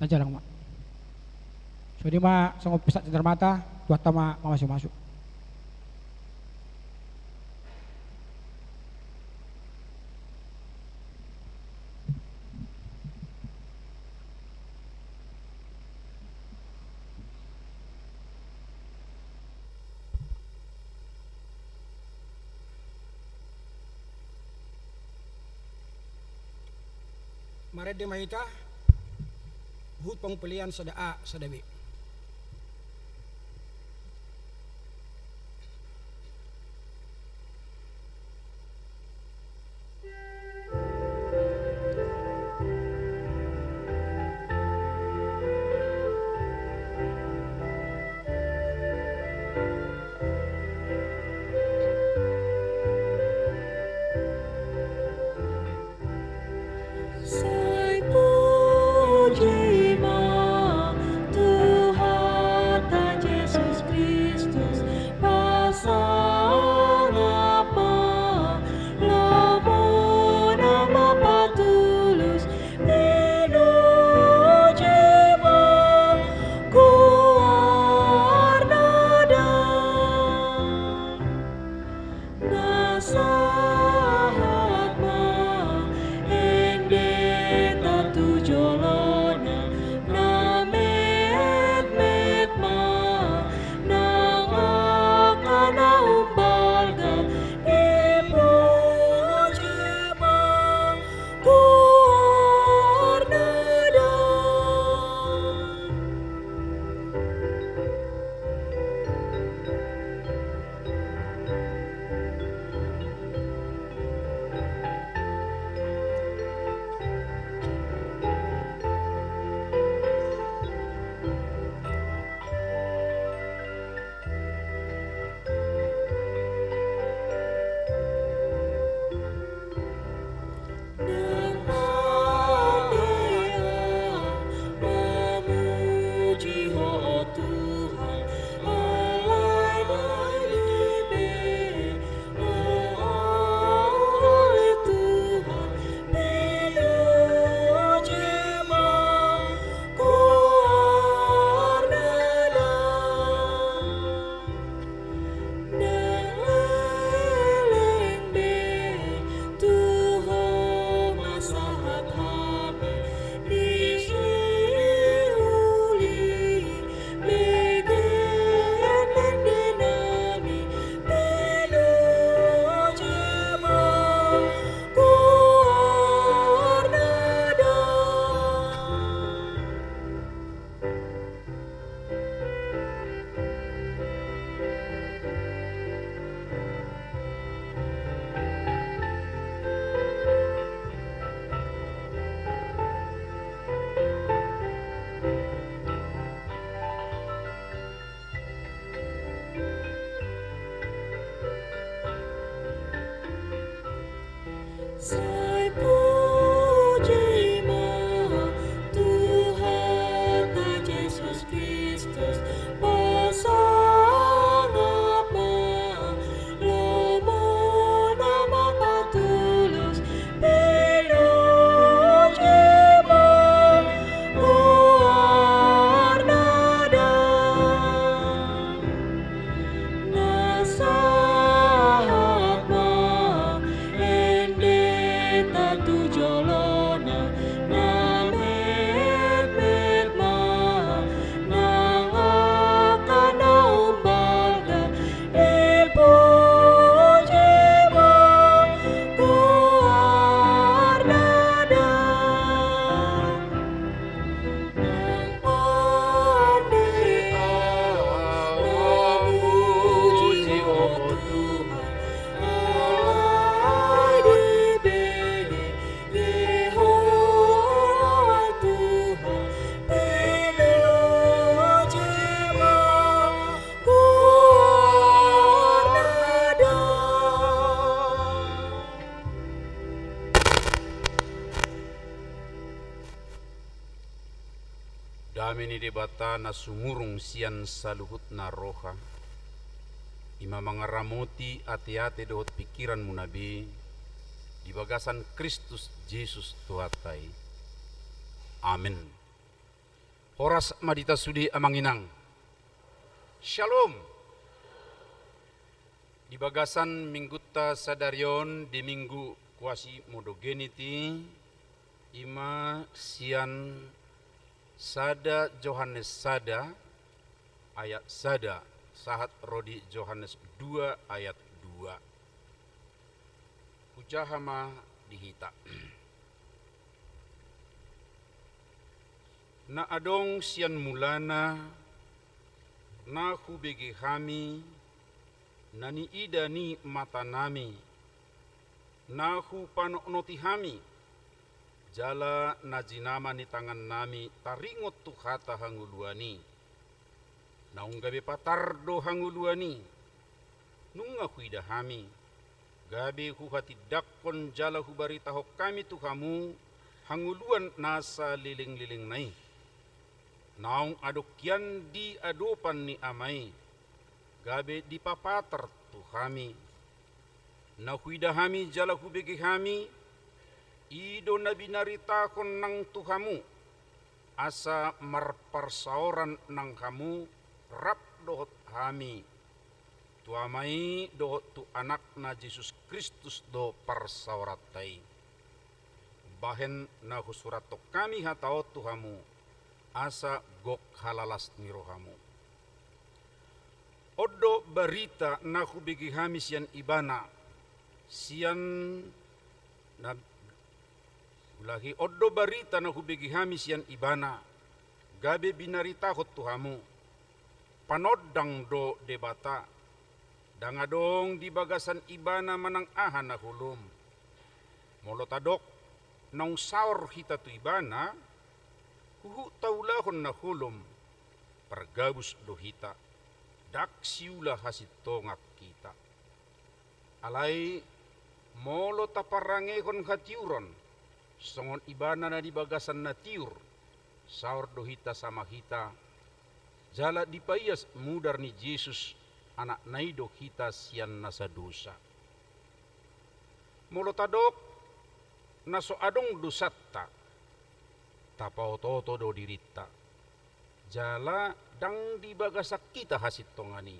Najalang mak. So di ma sanggup pesat cenderamata tuat tama masuk. marede mahita hut pangpelian sada A sada B. Sai puji ma Tuhan dan Yesus Kristus pasang apa lamun nama patulus menuju ma kuar nada nasahat ma ende tatu jolona namet met ma nang akana umbalga ipuji ma kuar nada. Nang andea memuji ho Tuhan alai libe oleh Tuhan menuju ma kuar nada nang leleng Tuhan masahat hame disiuli legean denami menuju ma kuar nada. Sai puji ma Tuhan dan Yesus Kristus pasang apa lamun nama patulus menuju ma kuar nada nasahat ma ende tatu jolona namet met ma nang akana umbalga ipuji ma kuar nada nang andea memuji ho Tuhan alai diberi Yehova Tuhan menuju ma kuar nada. Damini debata na sumurung sian saluhut na roha. Ima mangaramoti ati-ati dohot pikiran munabi di bagasan Kristus Yesus Tuhatai. Amin. Horas madita sudi amanginang. Shalom. Di bagasan mingguta sadarion di minggu kuasi modogeniti ima sian sada Johannes sada ayat sada sahat rodi Johannes 2 ayat 2. Hujahama dihita. na adong sian mulana na hubege kami na ni ida ni mata nami na hu panonoti kami jala na jinama ni tangan nami taringot tu hata hanguluani naung gabe patardo hanguluani nunga huida kami gabe hu hati dakon jala hu barita hok kami tu kamu hanguluan nasa liling-liling nai naung adokyan di adopan ni amai gabe di papatar tu kami na huida kami jala hu bege kami ido na binaritakon ng tuhamu asa marparsaoran ng kamu rap dohot kami tuamai dohot tu anak na Jesus Kristus do parsaoratay bahen na husuratok kami hataot tuhamu asa gok halalas ni rohamu odo barita na hubigi kami siyan ibana siyan na lagi odo barita na hubigi kami siyan ibana gabe binarita hot tuhamu panodang do debata dangadong di bagasan ibana manang ahan na hulum molotadok nang saur hita tu ibana huhu taulahon na hulum pergabus do hita dak siula hasit tongak kita alai molo taparangehon hatiuron songon ibana na di bagasan na tiur saur do hita sama hita jala dipayas mudar ni Jesus anak naido hita sian nasa dosa molotadok naso adong dosatta tapau toto do dirita jala dang di bagasak kita hasit tongani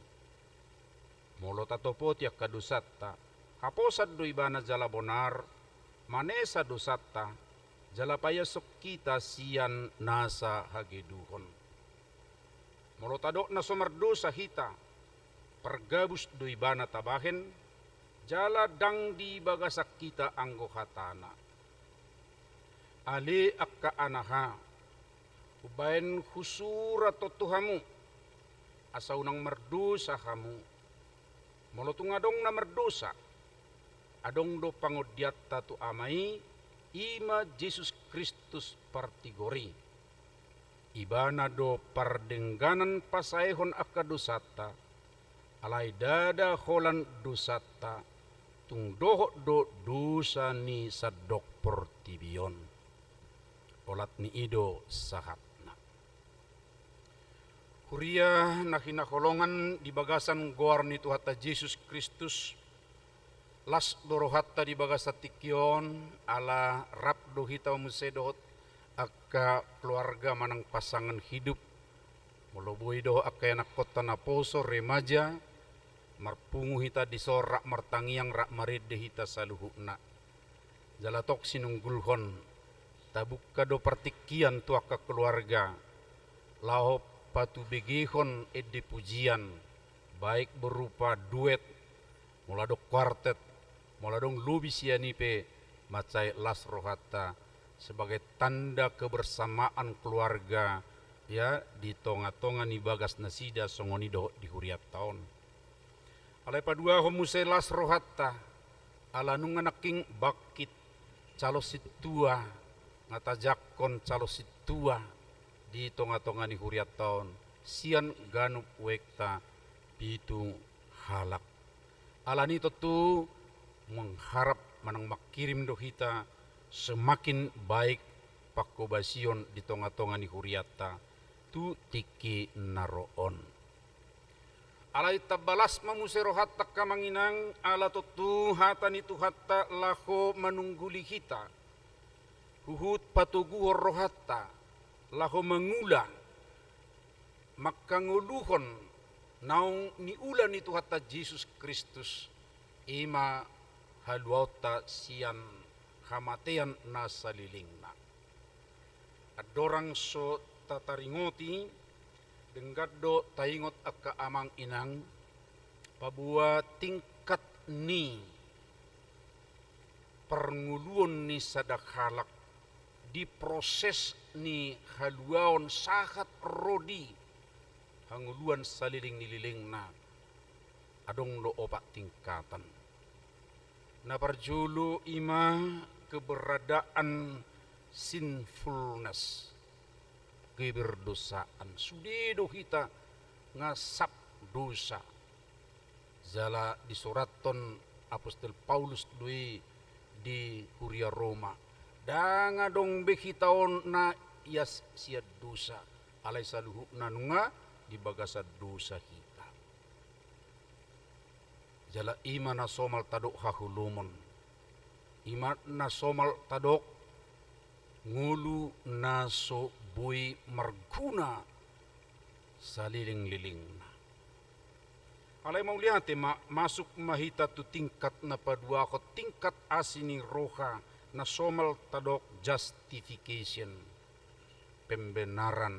molotatopo tiak kadosatta haposad do ibana jala bonar manesa dosatta jala payasok kita sian nasa hageduhon molotadok na somardosa hita pergabus do ibana tabahen jala dang di bagasak kita anggo hatana ali akka anaha ubaen husura totuhamu asa unang merdosa kamu molotung adong na merdosa adong do pangodiat tu amai ima Jesus Kristus partigori ibana do pardengganan pasaehon akka dosata alai dada holan dosata tung doho do dosa ni sadok portibion olat ni ido sahatna huria na hinakolongan di bagasan goar ni Tuhata Jesus Kristus las dorohatta di bagasa tikyon ala rap do hitaw musedot akka keluarga manang pasangan hidup moloboy do akka anak kota na poso remaja marpungu hita disorak martangiang rak marede hita saluhuna jalatok sinunggulhon tabuk kado partikian tu akka keluarga lao patu begihon ede pujian baik berupa duet muladok quartet muladong lubi sianipe macai las rohata sebagai tanda kebersamaan keluarga ya di tonga-tonga ni bagas nasida songonido di huriat tahun alai padua homuse las rohata ala nunganaking bakit calo situa ngatajakon calo situa di tonga-tonga ni huriat tahun sian ganup wekta pitu halak alani tu mengharap manang makirim do hita semakin baik pakobasion di tonga-tonga ni huriata tu tiki naroon alai tabalas mamusero hatta kamanginang ala tu hata ni tu hatta laho manungguli hita huhut patuguhor rohatta laho mengulang makanguluhon naung ni ulan ni Tuhata Jesus Kristus ima haluauta sian hamatean nasa lilingna adorang so tataringoti denggat do taingot akka amang inang pabua tingkat ni pernguluan ni sadak halak diproses ni haluaon sahat rodi hanguluan saliling nililing na adong lo opat tingkatan na parjulu ima keberadaan sinfulness keberdosaan sudedo kita ngasap dosa zala disuraton apostol Paulus dui di Huria Roma danga dong bekitaon na ias sia dosa alai saluhu nanunga di bagasa dosa kita jala ima na somal tadok hahulumon ima na somal tadok ngulu naso boy marguna saliling-liling na alai mau lihat masuk mahita tu tingkat na padua ko tingkat asini roha na somal tadok justification pembenaran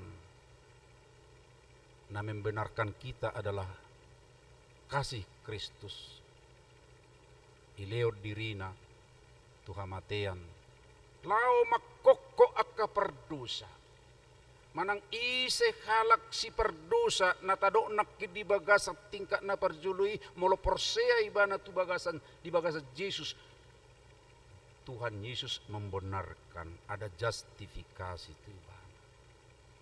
na membenarkan kita adalah kasih Kristus ileo dirina Tuhan matean lau makokko akka perdosa manang ise halak si perdosa na tadok nakid di bagasa tingkat na perjului molo persea ibana tu bagasan di bagasa Yesus Tuhan Yesus membenarkan ada justifikasi itu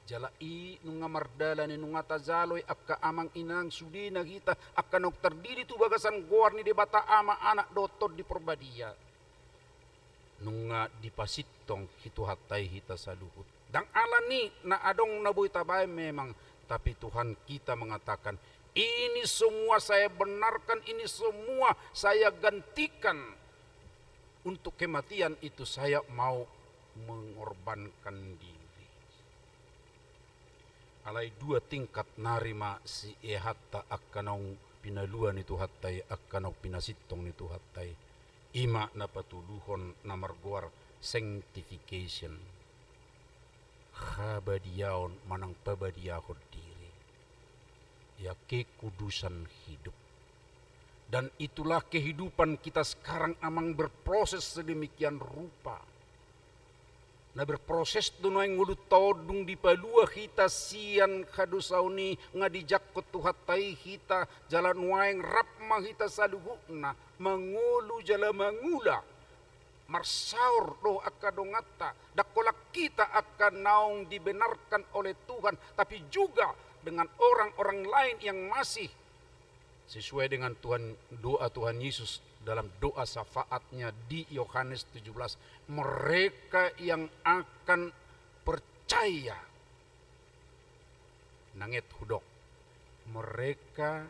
jala i nunga mardala ni nunga tazaloy akka amang inang sudina kita akka nok terdiri tu bagasan goar ni debata ama anak dotod di perbadia nunga dipasitong hitu hatai hita saluhut dang alani na adong nabuy tabay memang tapi Tuhan kita mengatakan ini semua saya benarkan ini semua saya gantikan untuk kematian itu saya mau mengorbankan diri. Alai dua tingkat narima si hatta akkanau pinaluan itu hattai akkanau pinasitong itu hattai. Ima na patuluhon na marguar sanctification. Habadiyaon manang pabadiyahod diri. Ya kekudusan hidup. Dan itulah kehidupan kita sekarang amang berproses sedemikian rupa. Na berproses dono yang ngulu todung di palua kita sian kadosauni ngadijak ko tuhatai kita jalan waeng rapma kita saluhukna mangulu jala mangula marsaur doh akadongata dakolak kita akan naung dibenarkan oleh Tuhan tapi juga dengan orang-orang lain yang masih sesuai dengan doa Tuhan Yesus dalam doa syafaatnya di Yohanes 17 mereka yang akan percaya nanget hudok mereka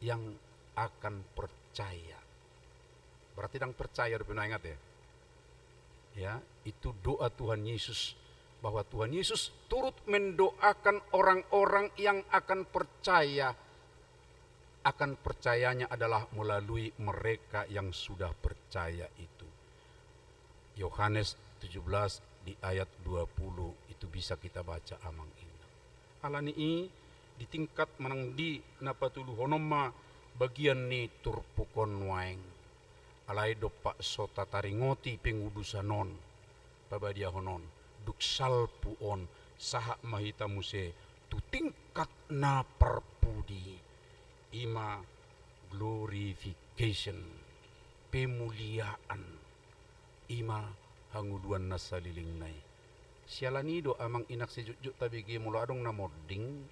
yang akan percaya berarti dang percaya rupanya ingat ya itu doa Tuhan Yesus bahwa Tuhan Yesus turut mendoakan orang-orang yang akan percaya akan percayanya adalah melalui mereka yang sudah percaya itu. Yohanes 17 di ayat 20 itu bisa kita baca amang ini. Alani di tingkat manang di napatulu honoma bagian ni turpukon waeng. Alai dopak sota taringoti pengudusanon pabadia honon duksal puon saha mahita muse tu tingkat na perpudi. Ima glorification pemuliaan ima hanguluan na saliling nai sialanido amang inak sejujut tabigi mula adong na moding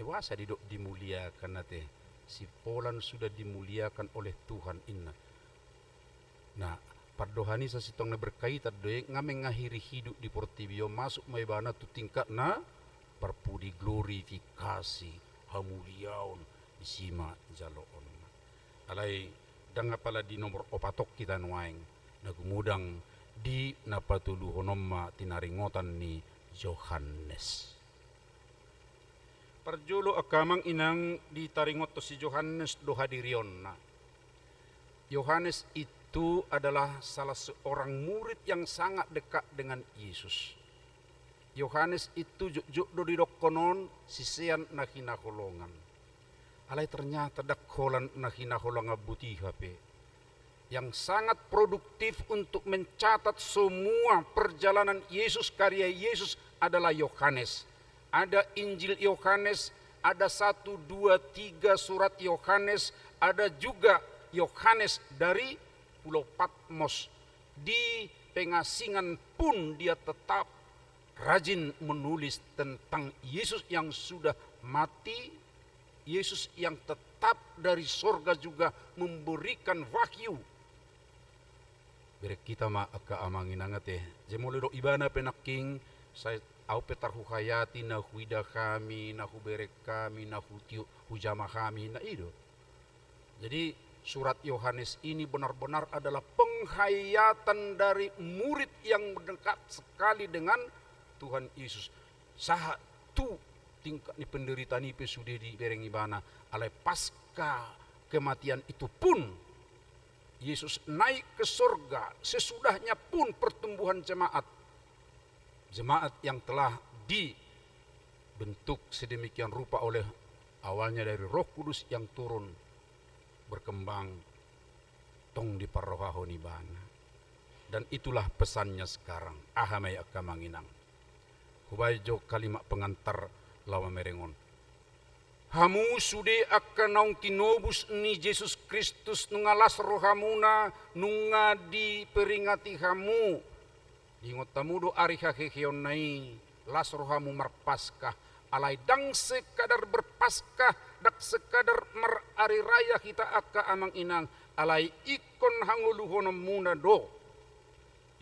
wasa dido dimuliakan nate si Polan sudah dimuliakan oleh Tuhan inna nah pardohani sa sitong na berkaitan doy ngameng ngahiri hidup di Portibio masuk maibana tu tingkat na perpudi glorifikasi hamuliaon isima jaloon alai danga pala di nomor opatok kita nuaeng nagumudang di napatulu honomma tinaringotan ni Yohanes parjolo akamang inang di taringot to si Yohanes do hadirion na Yohanes itu adalah salah seorang murid yang sangat dekat dengan Yesus Yohanes itu juk do didokkonon sisian na hinaholongan alay ternyata dakholan na hinaholanga buti hape yang sangat produktif untuk mencatat semua perjalanan Yesus, karya Yesus adalah Yohanes. Ada Injil Yohanes, ada 1, 2, 3 surat Yohanes, ada juga Yohanes dari Pulau Patmos. Di pengasingan pun dia tetap rajin menulis tentang Yesus yang sudah mati, Yesus yang tetap dari sorga juga memberikan wahyu. Berek kita ma aka amangin angat jemole do ibana penaking saya au petar hukayati na huida kami na huberek kami na hutiu hujama kami na ido. Jadi surat Yohanes ini benar-benar adalah penghayatan dari murid yang mendekat sekali dengan Tuhan Yesus. Saha tu tingkat ni penderitaan ipe sudah di bereng ibana alai pasca kematian itu pun Yesus naik ke surga, sesudahnya pun pertumbuhan jemaat yang telah dibentuk sedemikian rupa oleh awalnya dari Roh Kudus yang turun berkembang tong di parrohahon ibana. Dan itulah pesannya sekarang. Ahamay akamanginang. Hubayjo kalimat pengantar lawa merengon. Hamu sude akan naung tinobus ni Yesus Kristus nungalas rohamuna nunga diperingati hamu. Ingot tamu do ari hakeheon nai las rohamu marpaskah alai dang sekadar berpaskah dak sekadar marari raya kita akka amang inang alai ikon hanguluhon muna do.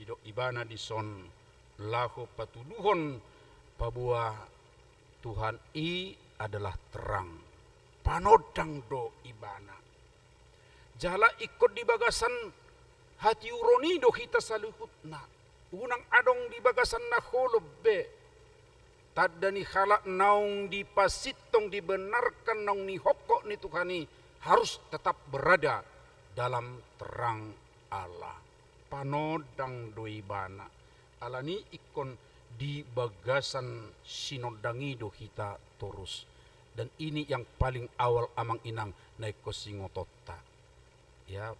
Ido ibana dison lahu patuduhon pabua Tuhan adalah terang panodang do ibana jala ikut di bagasan hati uroni do kita saluhutna unang adong di bagasan na holobbe tadda ni halak naung di pasitong dibenarkan naung ni hokok ni Tuhani harus tetap berada dalam terang Allah panodang do ibana alani ikon di bagasan sinodangi do kita terus. Dan ini yang paling awal amang inang naiko singotota. Ya,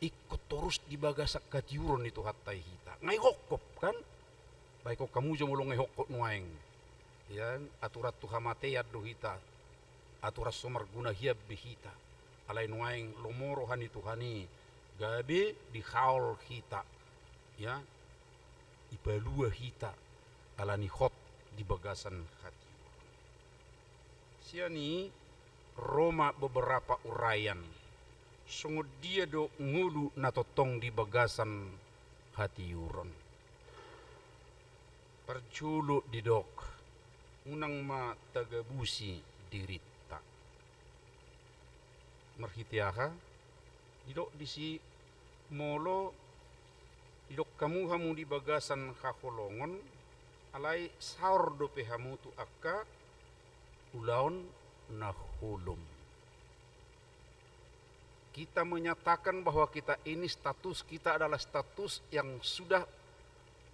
ikut terus di bagasak katiuron itu hatai hita. Ngai hokop kan? Baik kok kamu jomolong ngai hokop nuaeng. Ya, aturat tuhamate do hita. Aturat somar guna hiab bihita. Alai nuaeng lomorohan itu hani. Gabe di haul hita. Ya, ibalua hita. Alani hot di bagasan hati. Siani Roma beberapa urayan. Sungguh dia do ngulu natotong di bagasan hati yuron. Perculu di dok. Unang ma tagabusi dirita. Merhitiaha. Didok disi molo. Didok kamu di bagasan kakolongon. Alai saur do pehamu tu akka ulaon nahulum. Kita menyatakan bahwa kita ini status kita adalah status yang sudah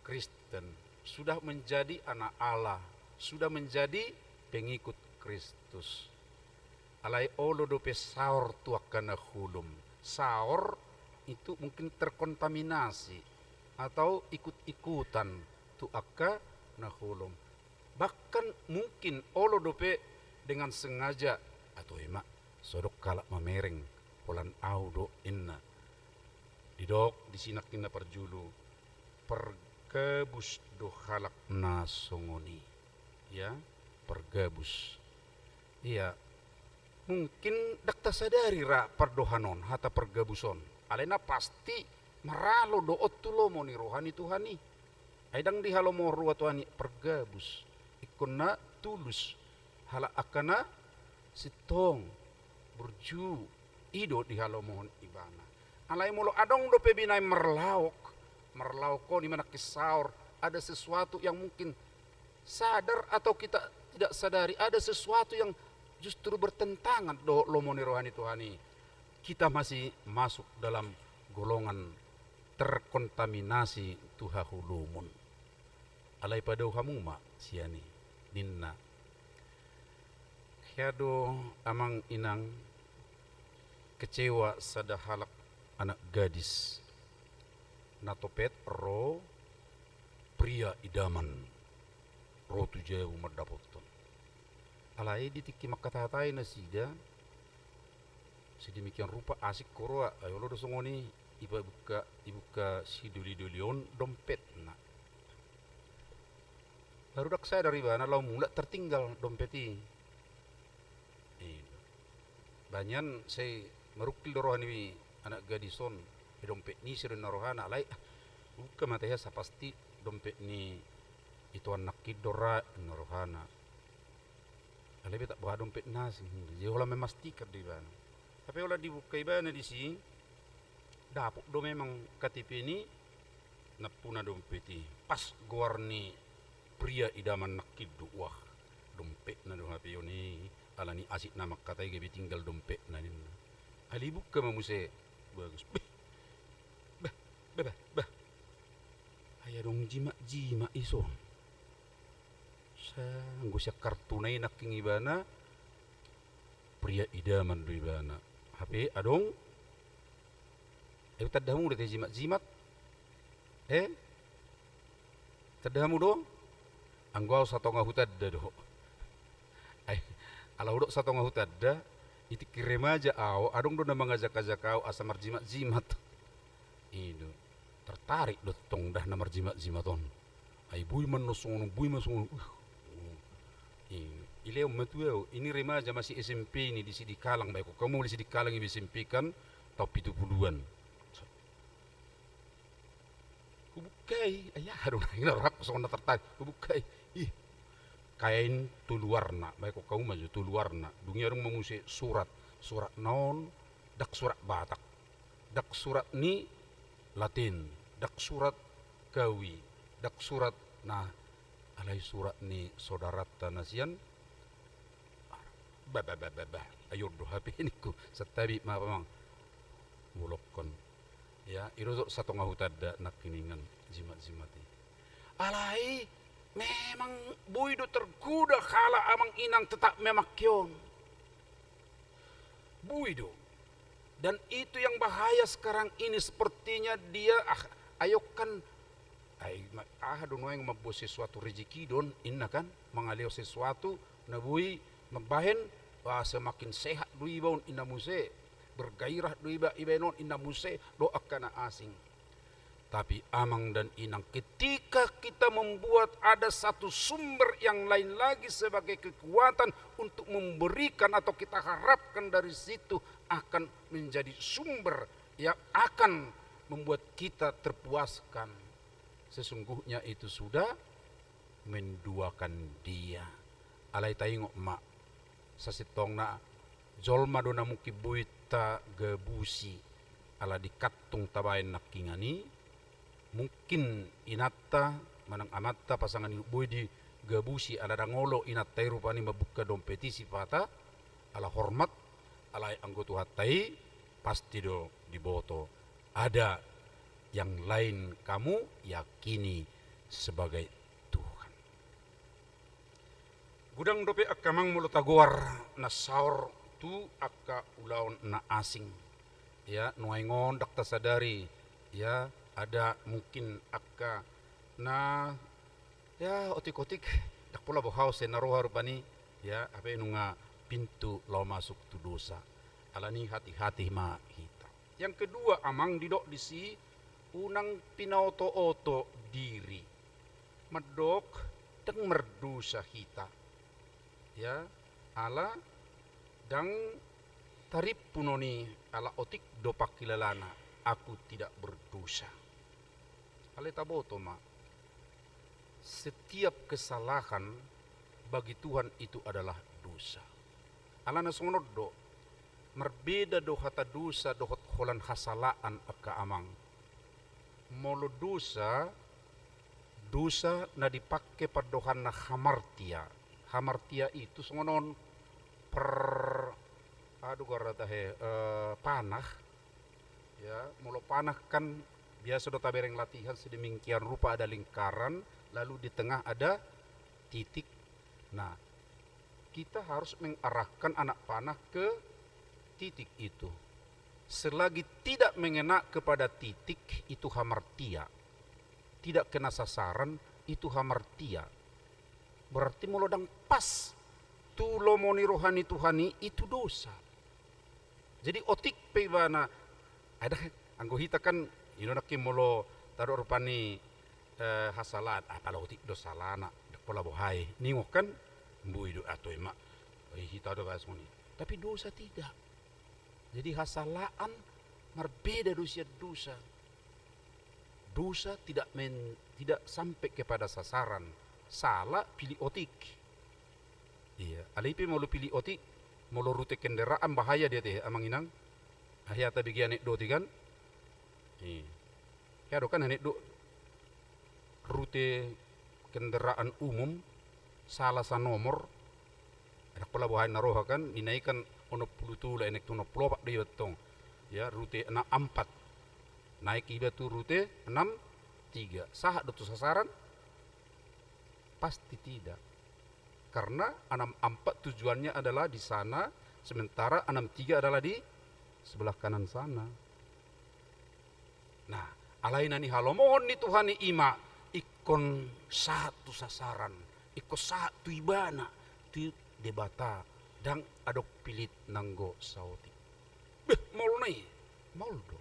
Kristen, sudah menjadi anak Allah, sudah menjadi pengikut Kristus. Alai olo do pe saur tu akka nahulum. Saur itu mungkin terkontaminasi atau ikut-ikutan tu akka nahulum. Bahkan mungkin olo dope dengan sengaja atau emak sodok kalak mamereng polan audo inna didok disinak inna perjulu pergabus do halak nasongoni ya pergabus iya mungkin dakta sadari ra perdohanon hata pergabuson alena pasti maralo do otulomo ni rohani Tuhani aidang di halomo ruwa Tuhani pergabus ikonna tulus hala akana sitong berju ido di halomo ibana alai molo adong do pebinai merlauk ko di mana kisaur ada sesuatu yang mungkin sadar atau kita tidak sadari ada sesuatu yang justru bertentangan do lomoni rohani Tuhani kita masih masuk dalam golongan terkontaminasi tuhahulumun alai pada hamuma siani ninna kado amang inang kecewa sada halak anak gadis natopet ro pria idaman ro tujeu madapoton alai ditiki makatatai na sida sedemikian rupa asik koroa ayo lo dosongoni ibuka si duli-dulion dompet na baru dak saya dari mana lau mula tertinggal dompeti banyan saya merukil dorohani anak gadison dompet ni sirin narohana alai buka matanya sa pasti dompet ni itu anak kidora narohana alai tak bawa dompet nasi jadi olah memastikan di bana tapi olah dibuka ibana di sini dapuk do memang KTP ini napuna dompeti pas gorni pria idaman nakiddu wah dompet na dong HP ni ala ni asik nama katai gabi tinggal dompet na nin ali buka mamuse bagus bah aya dong jima iso sa anggo sia kartunai naking ibana pria idaman do ibana HP adong tadamu dete jimat tadamu do anggo satongah hutadda do ay ala udok satongah hutadda iti kiremaja aw adong do na mangajak-ajak aw asa marjimat ido tertarik do tong dah na marjimat-jimaton ay buy man no songo ileo matuo ini remaja masih SMP ini di sini kalang baik kamu di sini kalang ibi SMP kan top 70-an kubukai ayah aduh narak songo na tertarik kubukai kain tuluarna baik kamu maju tuluarna dunia orang memusi surat naon dak surat Batak dak surat ni Latin dak surat Kawi dak surat nah alai surat ni saudara tanasian ayur do HP ini ku setabi mamang mulokon ya irosok satongah hutadda nakiningan jimat-jimati alai memang boydo tergoda kala amang inang tetap memakyon boydo dan itu yang bahaya sekarang ini sepertinya dia ayokan dono yang membuat sesuatu rezeki don inna kan mengalih sesuatu nabui membahen semakin sehat dui baun inna muse bergairah dui ba ibenon inna muse doa kana asing. Tapi amang dan inang ketika kita membuat ada satu sumber yang lain lagi sebagai kekuatan untuk memberikan atau kita harapkan dari situ akan menjadi sumber yang akan membuat kita terpuaskan. Sesungguhnya itu sudah menduakan dia. Alai tayong mak sasitong na jolma do na mukibuita gabusi ala dikatung tabayan nakingani. Mungkin inata manang amatta pasangan boy di gabusi ala dangolo inatta rupani mabuka dompeti sifata ala hormat ala anggotu hatai pasti do diboto ada yang lain kamu yakini sebagai Tuhan. Gudang dope akamang mulutagwar na saur tu akka ulaon na asing ya nuaingon dakta sadari ya ada mungkin akka na ya otik-otik dak pula bohaw se naroha rupani ya apa nga pintu law masuk tu dosa alani hati-hati ma kita. Yang kedua amang didok disi unang pinaoto-oto diri medok deng merdusa kita ya ala dang tarip punoni ala otik dopak kilalana aku tidak berdosa. Aleta boto ma setiap kesalahan bagi Tuhan itu adalah dosa. Alana sunod do merbeda do hata dosa do holan hasalaan akka amang. Molo dosa na dipakai padohan na hamartia. Hamartia itu sungonon panah ya molo panah kan biasa do tabereng latihan sedemikian rupa ada lingkaran lalu di tengah ada titik. Nah kita harus mengarahkan anak panah ke titik itu selagi tidak mengena kepada titik itu hamartia, tidak kena sasaran itu hamartia, berarti molodang pas tu lomoni rohani Tuhani itu dosa. Jadi otik pebana ada anggohita kan inonaki molo taruh rupani hasalat apa otik dosa lana pola bohai ningok kan mbui do atau emak hita do basmoni, tapi dosa tidak. Jadi hasalaan berbeda dosa. Dosa tidak sampai kepada sasaran. Salah pilih otik. Iya, alipi mau pilih otik, mau rute kendaraan bahaya dia teh amang inang. Hayata bagi anek do kan? Iya. Ya do kan anek do rute kendaraan umum salah sa nomor. Ada pula bahaya naroha kan dinaikkan ono pulutu lah enek tuno plopak dia tong. Ya rute 64. Naik iba tu rute 63. Sah do tu sasaran? Pasti tidak. Karena 64 tujuannya adalah di sana, sementara 63 adalah di sebelah kanan sana. Nah, alainani halomohon ni Tuhan ima ikon satu sasaran, ikon satu ibana, ti debata dan adok pilit nanggo sauti. Beh, mol nih, mol do.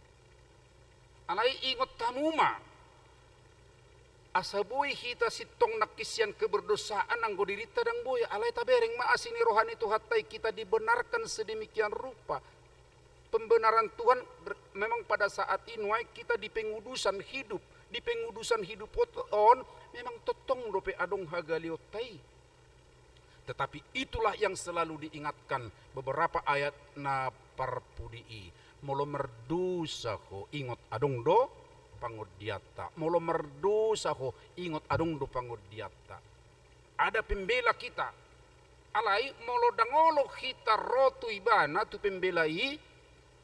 Alai ingot tamuma. Asaboy hita sitong nakisyan keberdosaan anggo dirita dang boy alai tabereng maasini rohani Tuhatai kita dibenarkan sedemikian rupa. Pembenaran Tuhan memang pada saat inuai kita di pengudusan hidup on memang totong dope adong hagaliotai. Tetapi itulah yang selalu diingatkan beberapa ayat na parpudii. Molo merdosa ko ingot adong do pangodiata. Molo merdosa ko ingot adong do pangodiata. Ada pembela kita. Alai molo dangolo kita rotu ibana tu pembelai,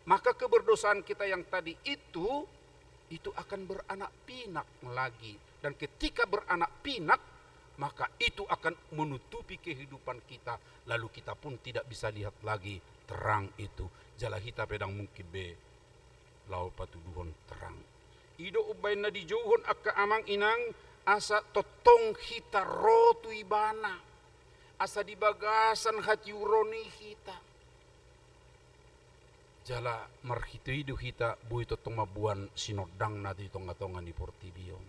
maka keberdosaan kita yang tadi itu akan beranak pinak lagi. Dan ketika beranak pinak, maka itu akan menutupi kehidupan kita. Lalu kita pun tidak bisa lihat lagi terang itu. Jala hita pedang mungkin be lau patuduhon terang. Ido ubay na di johon akka amang inang asa totong hita rotu ibana. Asa di bagasan hati uroni hita. Jala marhito ido hita bui totong mabuan sinodang na di tonga-tonga ni Portibion.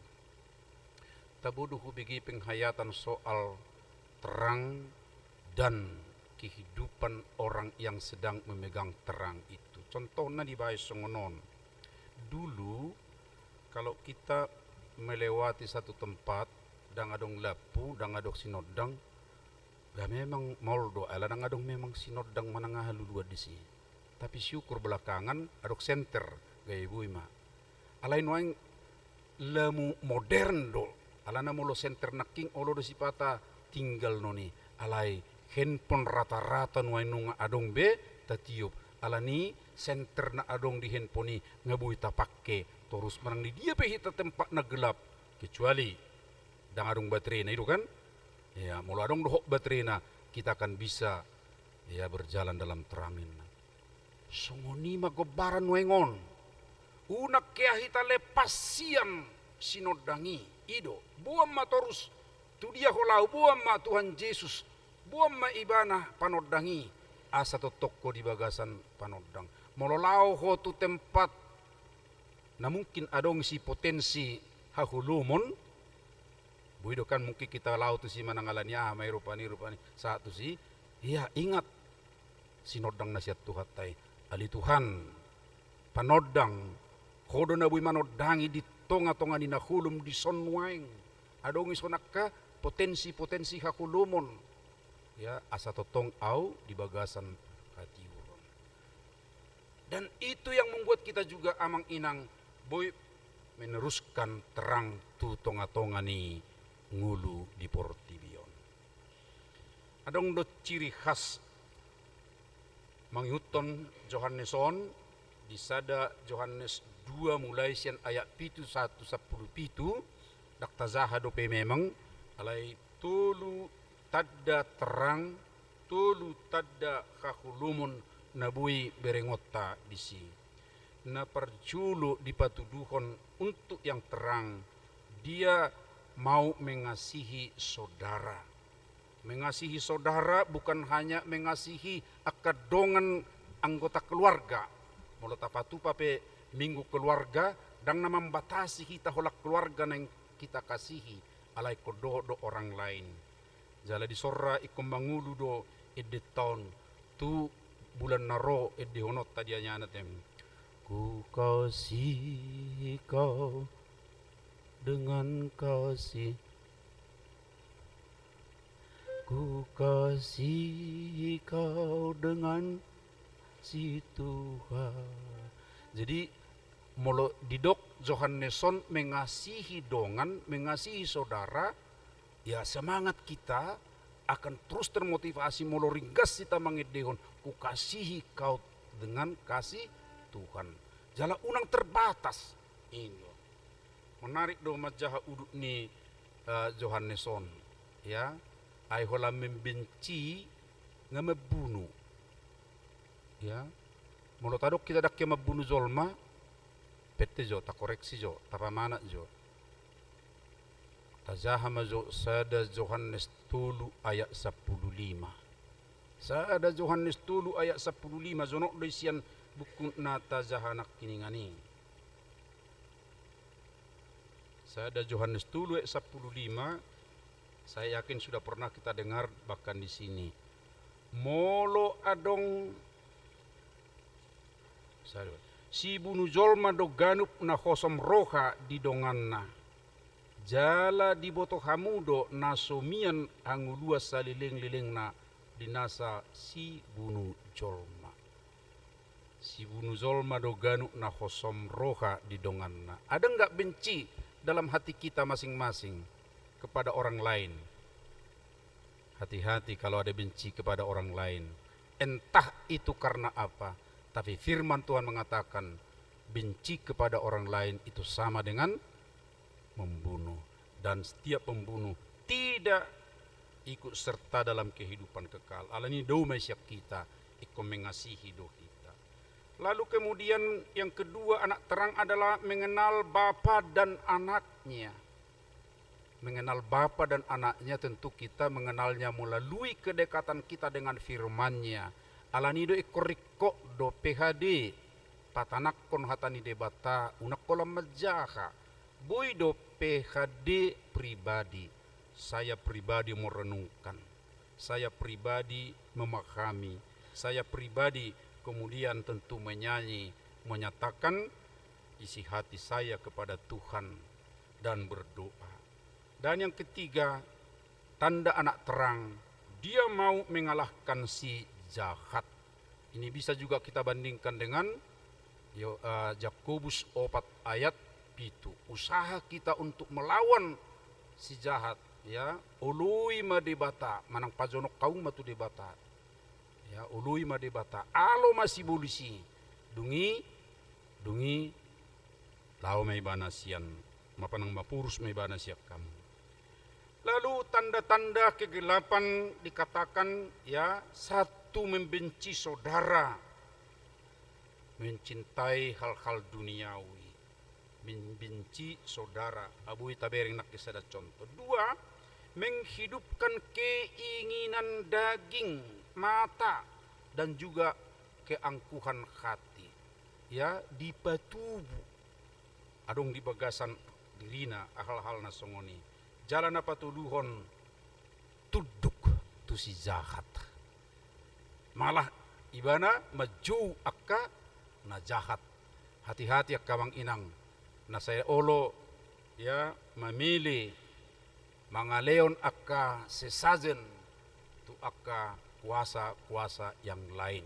Tabuduh bigi penghayatan soal terang dan kehidupan orang yang sedang memegang terang itu. Contohnya di Bae Songonon. Dulu kalau kita melewati satu tempat dang adong lapu, dang adong sinodang, ya memang moldo, ala dang adong memang sinodang manangah lulua di sini. Tapi syukur belakangan adok center gaya ibu ima. Alain waing lemu modern do. Alana mulo center naking olo do sipata tinggal noni. Alai handphone rata-rata nuai nunga adong be tatiup. Alani center na adong di handphone ni ngabui ta pakke terus menang di dia pe hita tempat na gelap kecuali dang adong baterai na itu kan. Ya mulo adong dohok baterai na kita akan bisa ya berjalan dalam terangin. Songoni magobaran wengon. Unak kaya hita lepas siam sinodangi ido. Buam ma torus tu dia holau buam ma Tuhan Yesus. Buam ma ibana panodangi asa to toko di bagasan panodang. Mololau ho tu tempat na mungkin adong si potensi hahulumon. Buido kan mungkin kita lau tu si manangalannya may rupani saat tu si. Iya ingat sinodang nasihat Tuhatai. Ali Tuhan panodang hodo na bui manodangi di tonga-tonga ni nahulum di sonwaing adong isonakka potensi hakulumon ya asa totong au di bagasan katiuron. Dan itu yang membuat kita juga amang inang boy meneruskan terang tu tonga-tonga ni ngulu di Portibion. Adong do ciri khas mangyuton Johanneson di sada Johannes 2 mulai sian ayat 1:10 dakta zaha dope memang alai tulu tadda terang tulu tadda kakulumun nabui berengota di si. na perjulu di patuduhon untuk yang terang. Dia mau mengasihi saudara. Mengasihi saudara bukan hanya mengasihi akadongan anggota keluarga. Molo tapatu pape minggu keluarga dan na membatasi kita holak keluarga yang kita kasihi alai kodo do orang lain. Jala di sorra ikom mangulu do ede tahun tu bulan naro ede honot tadianya anatem. Ku kasih kau dengan kasih, ku kasih kau dengan si Tuhan. Jadi molo didok Johanneson mengasihi dongan, mengasihi saudara, ya semangat kita akan terus termotivasi molo ringgas kita mangedehon, ku kasihi kau dengan kasih Tuhan. Jala unang terbatas ini. Menarik do majaha uduk ni Johanneson, ya. Ai hola membenci ngemebunuh, ya. Molo tadok kita dak mebunuh zolma, pete jo tak koreksi jo, tapa mana jo. Tajaha majo sada Johannes tulu ayat 15. Sada Johannes tulu ayat 15 zonok do isian buku nata jahanak kiningani. Sada Johannes tulu ayat 15, saya yakin sudah pernah kita dengar bahkan di sini. Molo adong si bunuh jolma do ganup na khosom roha di donganna. Jala di boto hamudo na somian angulua saliling-liling na dinasa si bunuh jolma. Si bunuh jolma do ganup na khosom roha di donganna. Ada enggak benci dalam hati kita masing-masing kepada orang lain? Hati-hati kalau ada benci kepada orang lain. Entah itu karena apa, tapi firman Tuhan mengatakan benci kepada orang lain itu sama dengan membunuh. Dan setiap pembunuh tidak ikut serta dalam kehidupan kekal. Alani do masyak kita, ikut mengasihi do kita. Lalu kemudian yang kedua anak terang adalah mengenal bapa dan anaknya. Mengenal bapa dan anaknya tentu kita mengenalnya melalui kedekatan kita dengan firman-Nya. Alani do ikoriko do PHD patanak kon hatani debata unak kolam majaha. Boy do PHD pribadi. Saya pribadi merenungkan. Saya pribadi memahami. Saya pribadi kemudian tentu menyanyi, menyatakan isi hati saya kepada Tuhan dan berdoa. Dan yang ketiga, tanda anak terang, dia mau mengalahkan si jahat. Ini bisa juga kita bandingkan dengan Yakobus 4 ayat 7. Usaha kita untuk melawan si jahat, ya, ului madebata, manang pajonok kaum matu debata. Ya, ului madebata, alo masih polisi, dungi lau may banasian, mapanang mapurus may banasiak kamu. Lalu tanda-tanda kegelapan dikatakan, ya, satu membenci saudara, mencintai hal-hal duniawi, membenci saudara, abui tabering nak kisah contoh. Dua, menghidupkan keinginan daging, mata, dan juga keangkuhan hati, ya, di patubu adong di bagasan dirina hal-hal nasongoni jalan apa tuluhon tuduk tu si jahat malah ibana maju akka na jahat. Hati-hati akka mang inang na saya olo, ya, memilih mangaleon akka sesajen tu akka kuasa-kuasa yang lain.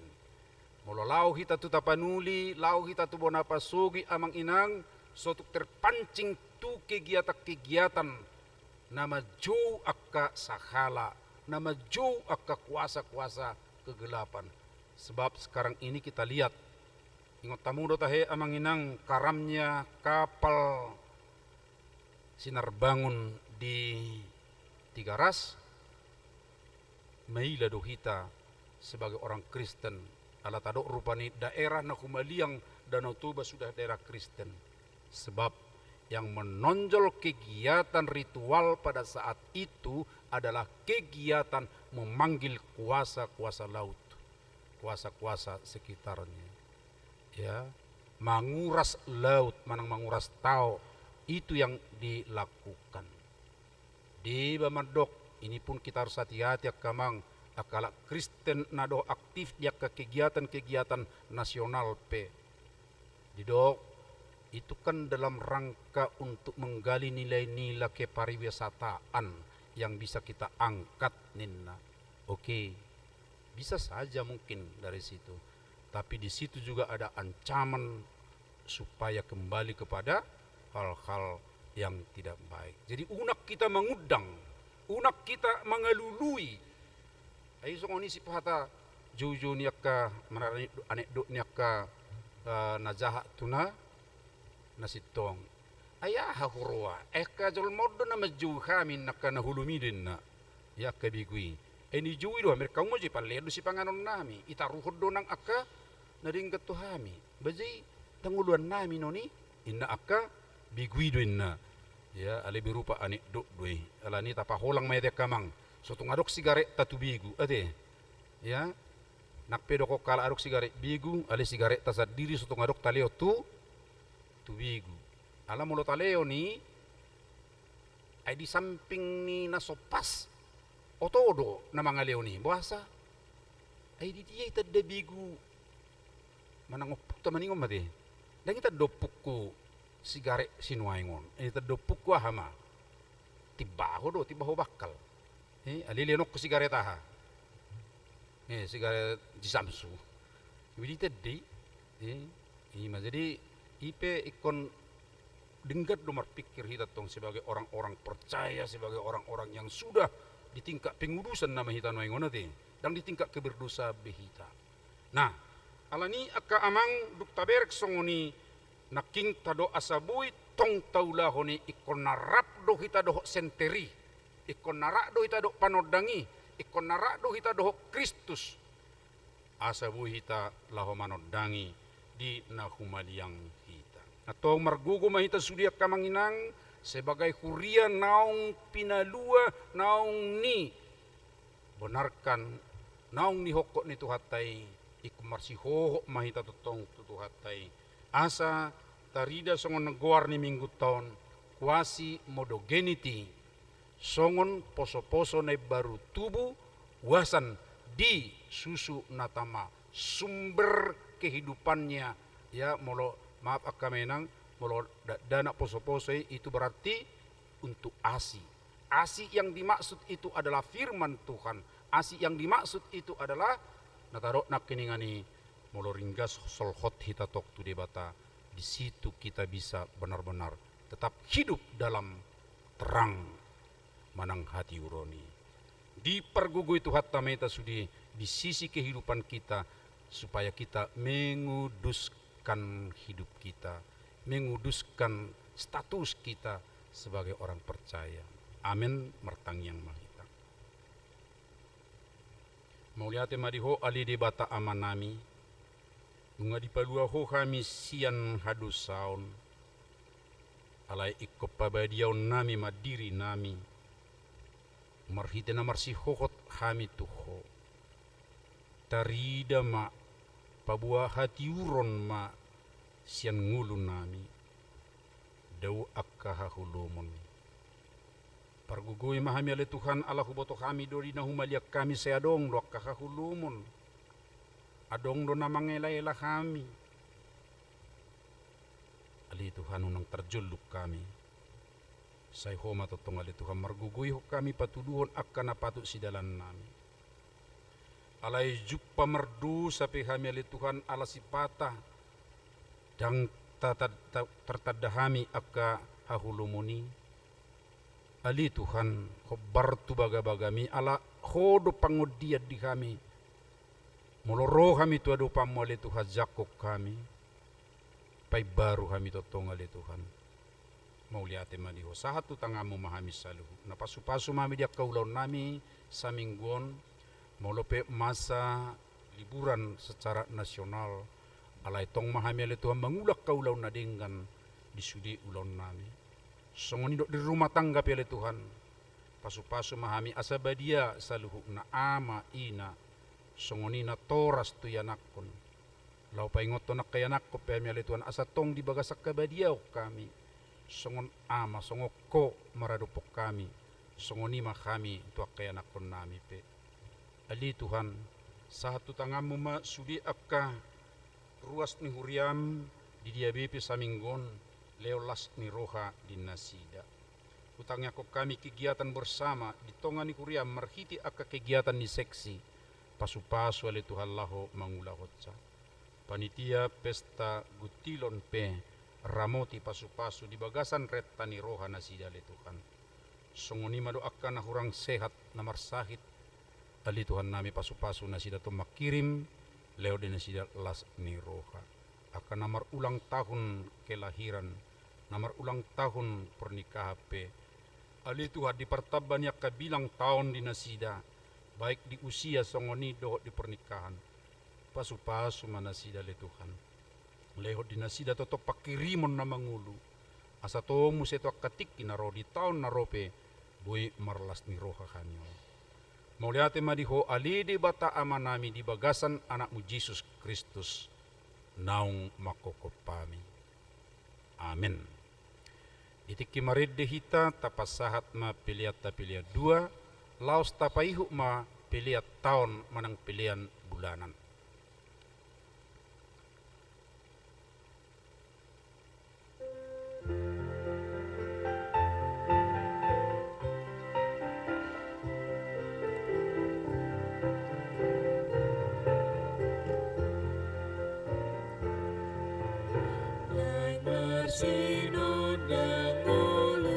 Molo lau hita tu tapanuli, lau hita tu bonapasugi amang inang, suatu terpancing tu kegiatan-kegiatan nama ju akka sahala, nama ju akka kuasa-kuasa kegelapan. Sebab sekarang ini kita lihat, ingat tamu do tahe amang inang karamnya kapal sinar bangun di Tigaras. Maila do hita sebagai orang Kristen Ala tado rupani daerah na humaliang Danau Toba sudah daerah Kristen. Sebab yang menonjol kegiatan ritual pada saat itu adalah kegiatan memanggil kuasa-kuasa laut, kuasa-kuasa sekitarnya. Ya, menguras laut, menguras tao, itu yang dilakukan. Di Bamadok ini pun kita harus hati-hati akamang akala Kristen nado aktif dia ke kegiatan-kegiatan nasional pe. Di dok itu kan dalam rangka untuk menggali nilai-nilai kepariwisataan yang bisa kita angkat ninna. Oke, bisa saja mungkin dari situ. Tapi di situ juga ada ancaman supaya kembali kepada hal-hal yang tidak baik. Jadi unak kita mengundang, unak kita mengelului. Ayo songoni si pahata juju niaka marani anekdot niaka najaha tuna nasitong. Ayah hurwa eka jol modo na majuha min nakana hulumidin na ya kabigui. Eni jui do mereka mo ji paledo si panganon nami itaruhod do nang aka naringgat to hami. Baji tanguluan nami noni inna aka bigui do inna. Ya ale berupa anekdot doi. Alani tapaholang may kamang. So tungadok sigaret tatu bigu ade. Ya nakpedo ko kala adok sigaret bigu ale sigaret tasad diri so tungadok taleo tu bigu. Alam mulo taleo ni ay di samping ni nasopas otodo na mga leo ni buasa ay di diya itadda bigu manangopuk ta maningom mati dan kita dopuk ko sigaret sinuaingon ay itadopuk ko hama tibaho bakal alilenok ko sigaret aha sigaret di samsu ibidi tadi jadi ipe ikon denggat do marpikir hita tong sebagai orang-orang percaya, sebagai orang-orang yang sudah di tingkat pengurusan nama hita noingon nanti dan di tingkat keberdosa behita. Nah, alani akka amang duk taberek songoni naking tado asabui tong taulahoni ikon narap do hita do senteri, ikon narak do hita do panodangi, ikon narak do hita do Kristus. Asabui hita laho manodangi di nahumaliang hita. Atau margugo mahita sudiak kamanginang sebagai huria naung pinalua naung ni benarkan naung ni hokok ni tuhatai iku marsihoho mahita tutong tuhatai asa tarida songon negoar ni minggu tahun kuasi modogenity songon poso-poso na baru tubuh wasan di susu natama sumber kehidupannya ya molo maaf akamenang molo dana poso-poso itu berarti untuk asi yang dimaksud itu adalah firman Tuhan, asi yang dimaksud itu adalah natarok nak keningani molo ringgas solhot hita tok tu debata. Di situ kita bisa benar-benar tetap hidup dalam terang manang hati uroni. Dipergugui Tuhan tameta sudi di sisi kehidupan kita supaya kita menguduskan hidup kita, menguduskan status kita sebagai orang percaya. Amin mertang yang mahita. Mauliate mariho ali debata amanami. Nunga dipalua ho kami sian hadu saun. Alai ikko pabadiaw nami madiri nami. Marhite na marsihohot kami tuho. Tarida ma pabuah hati uron ma sian ngulu nami. Dau akkahahulumon. Pargugui mahami ale Tuhan Allah huboto kami dori na humaliak kami seadong do akkahahulumon. Adong do na mangelayla kami. Ali Tuhan unang terjuluk kami. Say homa totong ali Tuhan margugui ho kami patuduhon akka na patut sidalan nami. Alay juppa merdu sapi kami ali Tuhan ala sipata dang tertadahami akka hahulumuni. Ali Tuhan khobar tu baga-bagami ala hodo pangodiat di kami. Moloro kami tu ado pamole Tuhan jakok kami. Pai baru kami totong ali Tuhan. Mauliate maliho sahat tu tangamu mahami saluhu. Napasu-pasu mami dia kaulaw nami sa mingguon molope masa liburan secara nasional. Alai tong mahami ale Tuhan mengulak kaulau nadenggan di sudi ulon nami. Songoni dok di rumah tangga pele Tuhan. Pasu-pasu mahami asabadia saluhu na ama ina. Songoni na toras tu yanakon. Lau paingoto nak kayanak ko pemi ale Tuhan asa tong di bagasak kabadiaw kami. Songon ama songoko maradupok kami. Songoni mah kami tuak kayanakon nami pe. Ali Tuhan satu tanganmu ma sudi akka ruas ni huriam di dia bepe saminggon leolas ni roha di nasida. Utangnya kok kami kegiatan bersama di tonga ni huriam marhiti akka kegiatan ni seksi. Pasu-pasu ale Tuhan laho mangulahotsa. Panitia pesta gutilon pe ramoti pasu-pasu di bagasan retta ni roha nasida le Tuhan. Songoni madoakan na hurang sehat na marsahit. Ali Tuhan nami pasu-pasu nasida to makirim leo de nasida las ni roha. Akan namar ulang tahun kelahiran, namar ulang tahun pernikahan pe. Ali Tuhan di pertaban yak kabilang tahun di nasida, baik di usia songoni dohot di pernikahan. Pasu-pasu manasida le Tuhan. Leho di nasida toto pakirimon na mangulu. Asa to museto katik kinaro di tahun narope boy marlas ni roha kanyo. Mauliate madiho alidi bata amanami di bagasan anakmu Yesus Kristus naung makokopami. Amin. Itiki maridde hita tapasahat ma piliat ta piliat dua, laos tapaihu ma piliat tahun manang pilihan bulanan. Sinon denguluku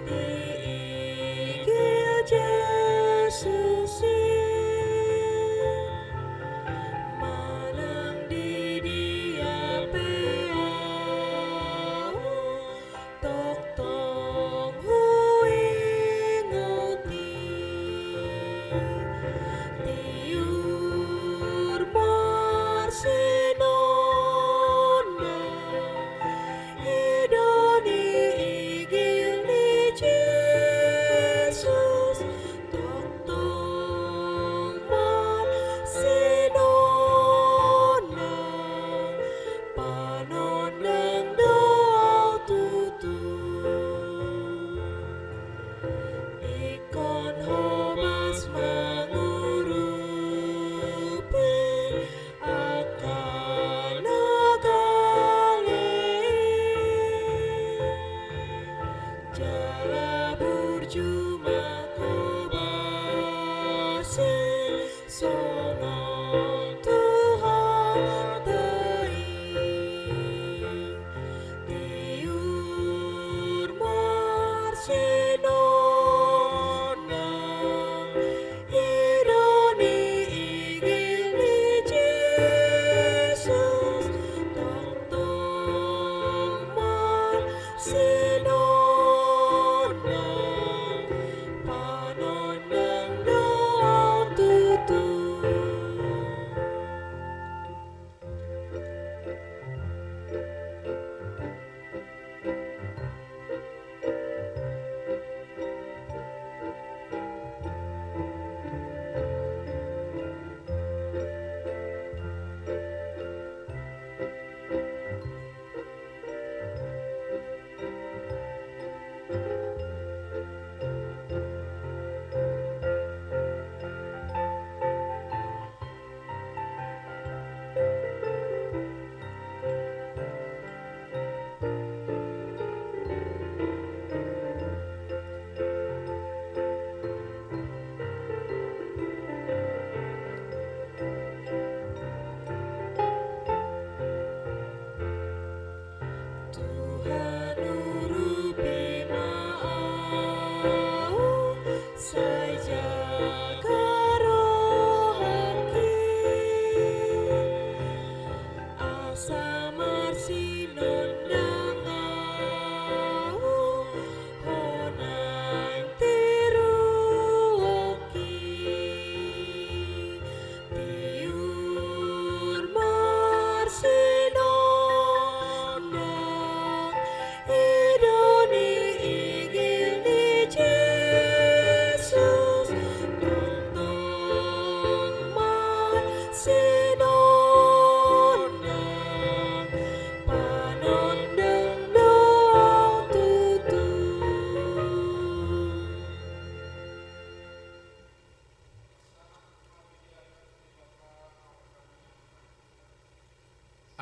diigil Yesus malang di dia peau tok tong hui ngoti tiur marsinon Panon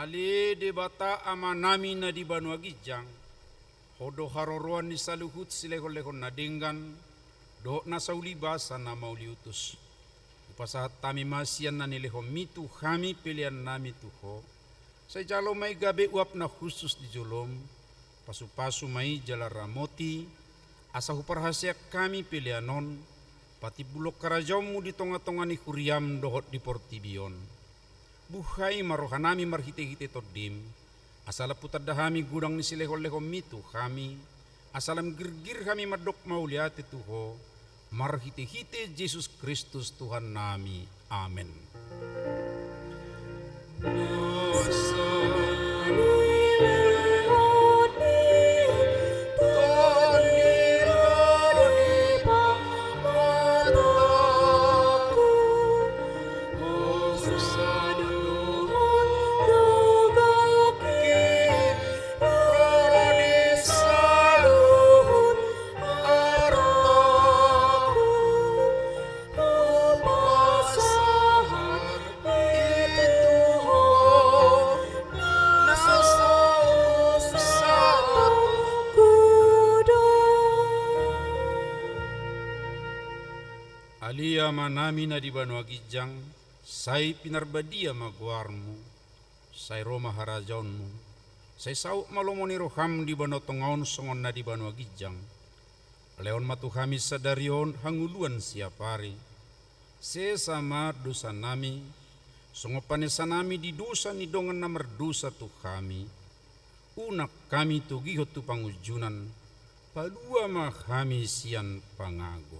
Ale debata ama nami na di Banua Gijang, hodo haroroan ni saluhut silehon-lehon na denggan, do na sauli basa na mauli utus. Upasahat tami masian na nilehon mitu kami pilihan nami tuho. Say jalo may gabi uap na khusus di julom, pasu-pasu may jala ramoti, asa huparhasya kami pilihanon, pati bulok karajamu di tonga-tonga ni huriam dohot di portibion. Buhay marohanami marhite-hite todim, asala putad dahami gudang ni silehol-lehom mitu kami, asalam girgir kami madok mauliate tuho, marhite-hite Yesus Kristus Tuhan nami. Amen. Alia manami na di Banua Gijang, say pinarbadia magwarmu, say Roma harajaunmu, say sauk malomoni roham di Banua Tongaon songon na di Banua Gijang, leon matuhami sadarion hanguluan siapari, sesama dosa nami, songopanesa nami di dosa ni dongan na merdosa tu kami, unak kami tu gihot tu pangujunan, palua mah kami sian pangago.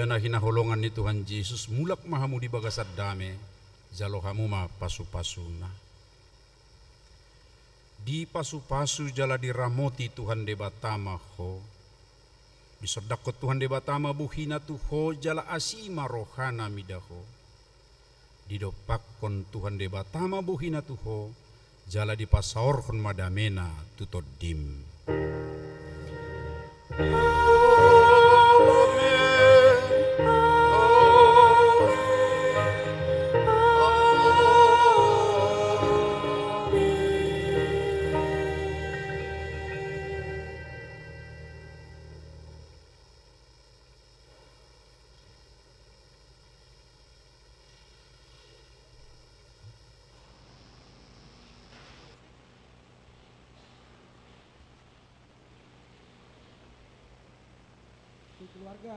Na hinaholongan ni Tuhan Yesus mulak mahamu di bagasad dame, jalo hamu ma pasu-pasuna. Di pasu-pasu jala diramoti Tuhan debatama ho, disodakot Tuhan debatama buhina tuho jala asima rohana midaho. Didopakon Tuhan debatama buhina tuho, jala dipasaorkon madamena tutodim. Keluarga